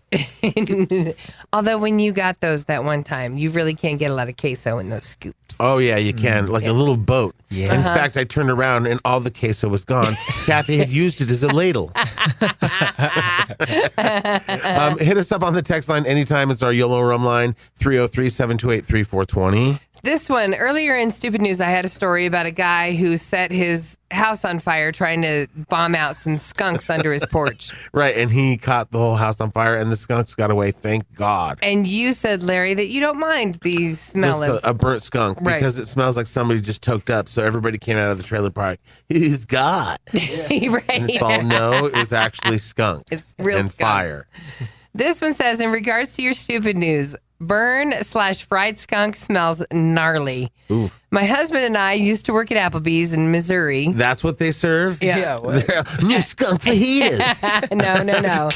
Although when you got those that one time, you really can't get a lot of queso in those scoops. Oh, yeah, you can. A little boat. Yeah. In fact, I turned around and all the queso was gone. Kathie had used it as a ladle. Hit us up on the text line anytime. It's our YOLO Rum line, 303-728-3420. This one, earlier in Stupid News, I had a story about a guy who set his house on fire trying to bomb out some skunks under his porch. Right, and he caught the whole house on fire, and the skunks got away, thank God. And you said, Larry, that you don't mind the smell of a burnt skunk because it smells like somebody just toked up, so everybody came out of the trailer park. Who's God? Right. And it's all no, it was actually skunk. It's real and skunks. fire. This one says, in regards to your stupid news, burn/fried skunk smells gnarly. Ooh. My husband and I used to work at Applebee's in Missouri. That's what they serve? Yeah. New skunk fajitas. No.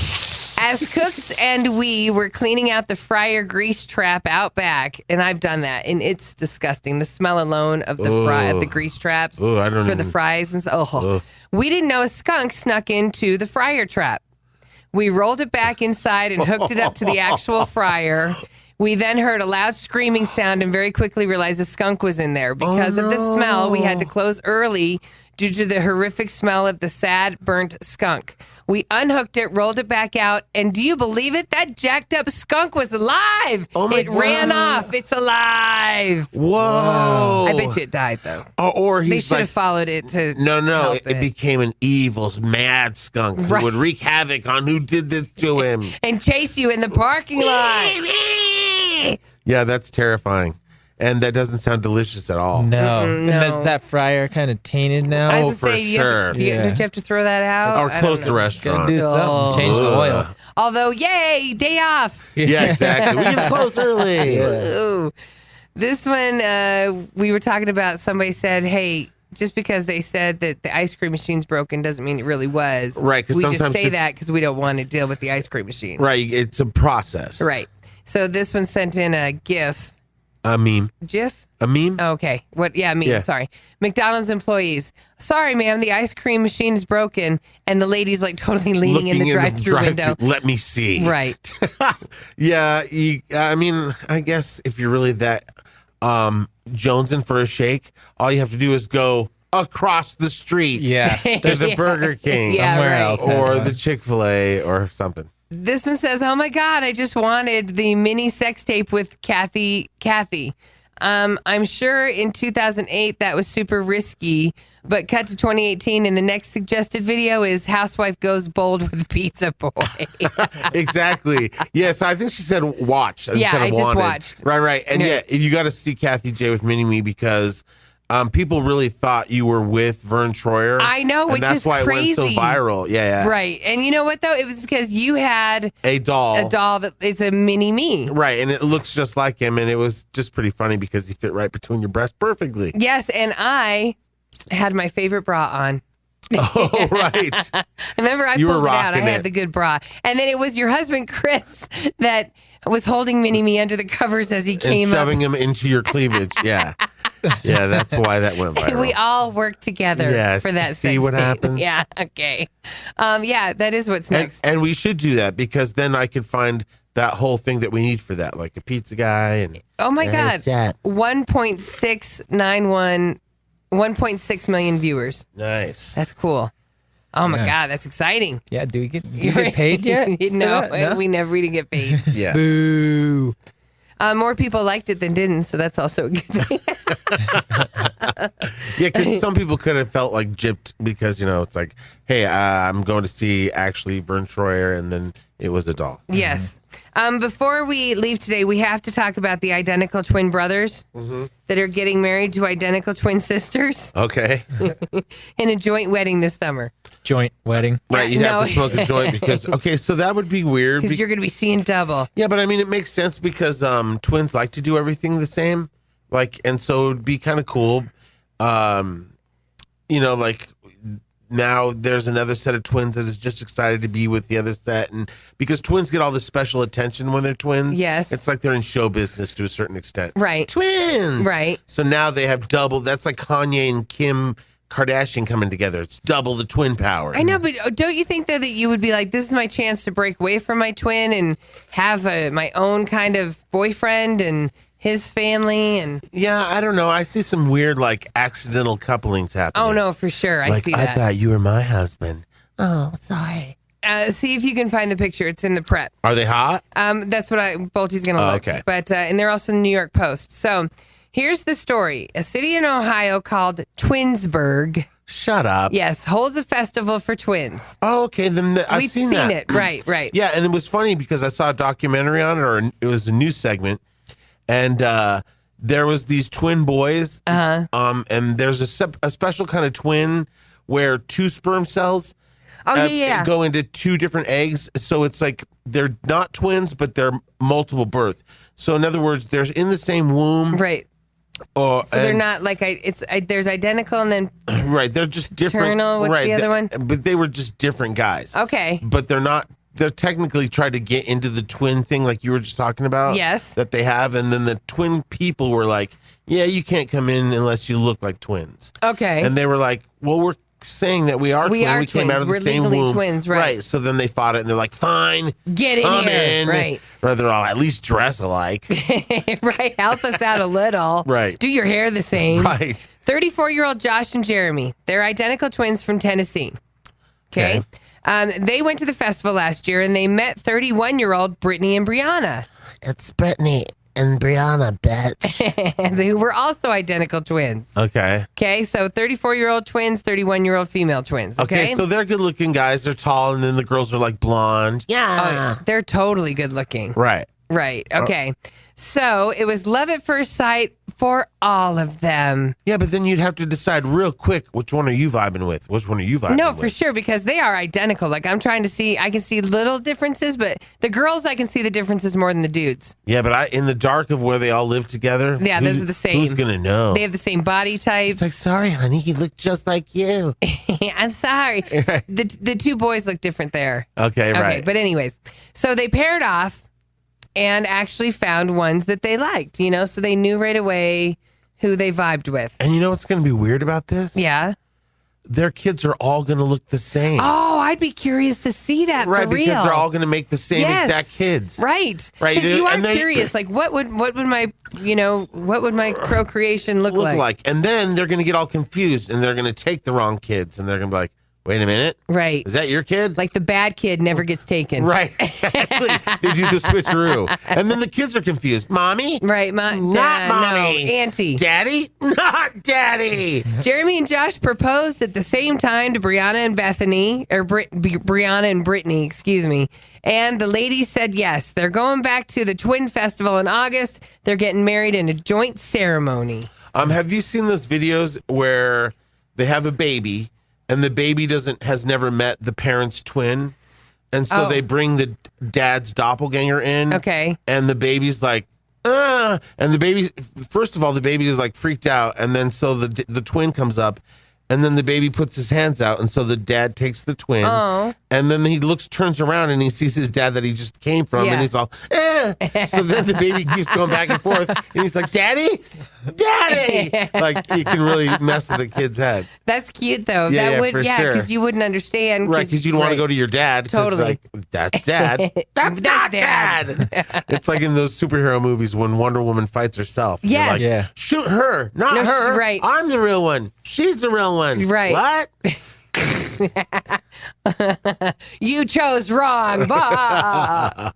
As cooks and we were cleaning out the fryer grease trap out back, and I've done that, and it's disgusting. The smell alone of the grease traps the fries and stuff. Oh. We didn't know a skunk snuck into the fryer trap. We rolled it back inside and hooked it up to the actual fryer. We then heard a loud screaming sound and very quickly realized a skunk was in there. Because of the smell, we had to close early due to the horrific smell of the sad, burnt skunk. We unhooked it, rolled it back out, and do you believe it? That jacked up skunk was alive. It ran off. It's alive. Whoa. I bet you it died, though. Or they should have followed it to No. It became an evil, mad skunk who would wreak havoc on who did this to him. And chase you in the parking lot. Yeah, that's terrifying. and that doesn't sound delicious at all. No. Mm-mm, And is no. that fryer kind of tainted now? I Oh, was gonna for say, do you have to- sure. don't you have to throw that out? Or I close don't the know. restaurant. Do something. Change the oil. Although, yay, day off. Yeah, exactly. We can close early. Ooh. This one, we were talking about, somebody said, hey, just because they said that the ice cream machine's broken doesn't mean it really was. Right, 'cause We just sometimes say just- that because we don't want to deal with the ice cream machine. Right, it's a process. Right. So this one sent in a GIF. A meme. GIF? A meme? Okay. What? Yeah, meme. Yeah. Sorry. McDonald's employees. Sorry, ma'am. The ice cream machine is broken. And the lady's like totally leaning in the drive-through window. Let me see. Right. Yeah, I mean, I guess if you're really that jonesing for a shake, all you have to do is go across the street Yeah. to the Burger King Yeah, Somewhere right. else has or one. the Chick-fil-A or something. This one says, "Oh my God, I just wanted the mini sex tape with Kathie. I'm sure in 2008 that was super risky, but cut to 2018 and the next suggested video is housewife goes bold with pizza boy." Exactly. Yeah, so I think she said watch. Yeah, instead of I just wanted. watched. Right. And Yeah. yeah, you got to see Kathie J with Mini Me because people really thought you were with Vern Troyer. I know, and which that's is why it went so crazy. viral. Yeah. Right. And you know what, though? It was because you had A doll. a doll that is a mini me. Right, and it looks just like him, and it was just pretty funny because he fit right between your breasts perfectly. Yes, and I had my favorite bra on. Oh, right. Remember, I You were pulled it out. I rocking had it. the good bra. And then it was your husband, Chris, that was holding Mini Me under the covers as he And came up. shoving him into your cleavage. Yeah. Yeah, that's why that went viral. We all worked together Yes, for that see sex what tape. happens? Yeah, okay. Yeah, that is what's next. And we should do that because then I could find that whole thing that we need for that, like a pizza guy. And Oh, my God. What's that? 1.6 million viewers. Nice. That's cool. Oh, my Yeah. God, that's exciting. Yeah, do you get paid yet? for No, that? we didn't get paid. Yeah. Boo. More people liked it than didn't, so that's also a good thing. Yeah, because some people could have felt like gypped because, it's like, hey, I'm going to see actually Vern Troyer, and then it was a doll. Yes. Before we leave today, we have to talk about the identical twin brothers that are getting married to identical twin sisters Okay. in a joint wedding this summer. Joint wedding. Right, you'd have No. to smoke a joint because, okay, so that would be weird. Because you're going to be seeing double. Yeah, but I mean, it makes sense because twins like to do everything the same. And so it'd be kind of cool. Like now there's another set of twins that is just excited to be with the other set. And because twins get all this special attention when they're twins. Yes. It's like they're in show business to a certain extent. Right. Twins. Right. So now they have double. That's like Kanye and Kim Kardashian coming together. It's double the twin power. I know, but don't you think that you would be like, this is my chance to break away from my twin and have my own kind of boyfriend and his family? And Yeah, I don't know. I see some weird, accidental couplings happening. oh, no, for sure. I see I that. thought you were my husband. Oh, sorry. See if you can find the picture. It's in the prep. Are they hot? That's what Bolty's going to Oh, look. okay. But and they're also in the New York Post. So here's the story. A city in Ohio called Twinsburg, Shut up. yes, holds a festival for twins. Oh, okay. Then I've We've seen that. it. Right, right. Yeah, and it was funny because I saw a documentary on it, or it was a news segment, and there was these twin boys. And there's a special kind of twin where two sperm cells Oh, yeah. go into two different eggs. So it's like they're not twins, but they're multiple birth. So in other words, they're in the same womb. Right. Or, So they're not like there's identical and then right. They're just different. Fraternal, what's right. the other one? But they were just different guys. okay. But they're not. They're technically trying to get into the twin thing, like you were just talking about. Yes. That they have, and then the twin people were like, "Yeah, you can't come in unless you look like twins." Okay. And they were like, "Well, we're saying that we are We twins. are We came out of twins. the We're same legally womb." twins, right. So then they fought it, and they're like, "Fine, Get in come here. in." Right. Or they're all at least dress alike. Right. Help us out a little. Right. Do your hair the same. Right. 34-year-old Josh and Jeremy. They're identical twins from Tennessee. Okay. They went to the festival last year and they met 31-year-old Brittany and Brianna, It's Brittany and Brianna, bitch. who were also identical twins. Okay. Okay. So 34-year-old twins, 31-year-old female twins. Okay. Okay. So they're good-looking guys. They're tall, and then the girls are like blonde. Yeah. They're totally good looking. Right. Right. Okay. So it was love at first sight for all of them. Yeah, but then you'd have to decide real quick which one are you vibing with? Which one are you vibing with? No, for sure, because they are identical. Like I'm trying to see, I can see little differences, but the girls, I can see the differences more than the dudes. Yeah, but in the dark of where they all live together. Yeah, those are the same. Who's gonna know? They have the same body types. It's like, sorry, honey, you look just like you. I'm sorry. The two boys look different there. Okay, right. But anyways, so they paired off and actually found ones that they liked, so they knew right away who they vibed with. And you know what's going to be weird about this? Yeah. Their kids are all going to look the same. Oh, I'd be curious to see that right, for real. because they're all going to make the same exact kids. Right. Right. Because you are curious, like what would my procreation look like? And then they're going to get all confused and they're going to take the wrong kids and they're going to be like, wait a minute. Right. Is that your kid? Like the bad kid never gets taken. Right. Exactly. They do the switcheroo. And then the kids are confused. Mommy? Right. Not mommy. No, auntie. Daddy? Not daddy. Jeremy and Josh proposed at the same time to Brianna and Bethany, or Brianna and Brittany, excuse me. And the ladies said yes. They're going back to the Twin Festival in August. They're getting married in a joint ceremony. Have you seen those videos where they have a baby and the baby has never met the parent's twin, and so they bring the dad's doppelganger in. Okay. And the baby's like, and the baby, first of all, the baby is like freaked out, and then so the twin comes up, and then the baby puts his hands out, and so the dad takes the twin, and then he turns around, and he sees his dad that he just came from, and he's all, So then the baby keeps going back and forth, and he's like, Daddy? Like, you can really mess with the kid's head. That's cute, though. Yeah, for sure. Because you wouldn't understand. Right, because you don't want to go to your dad. Totally. Like, that's dad. That's not dad. It's like in those superhero movies when Wonder Woman fights herself. Yes. You're like, shoot her, not her. Right. I'm the real one. She's the real one. Right. What? You chose wrong. Bah.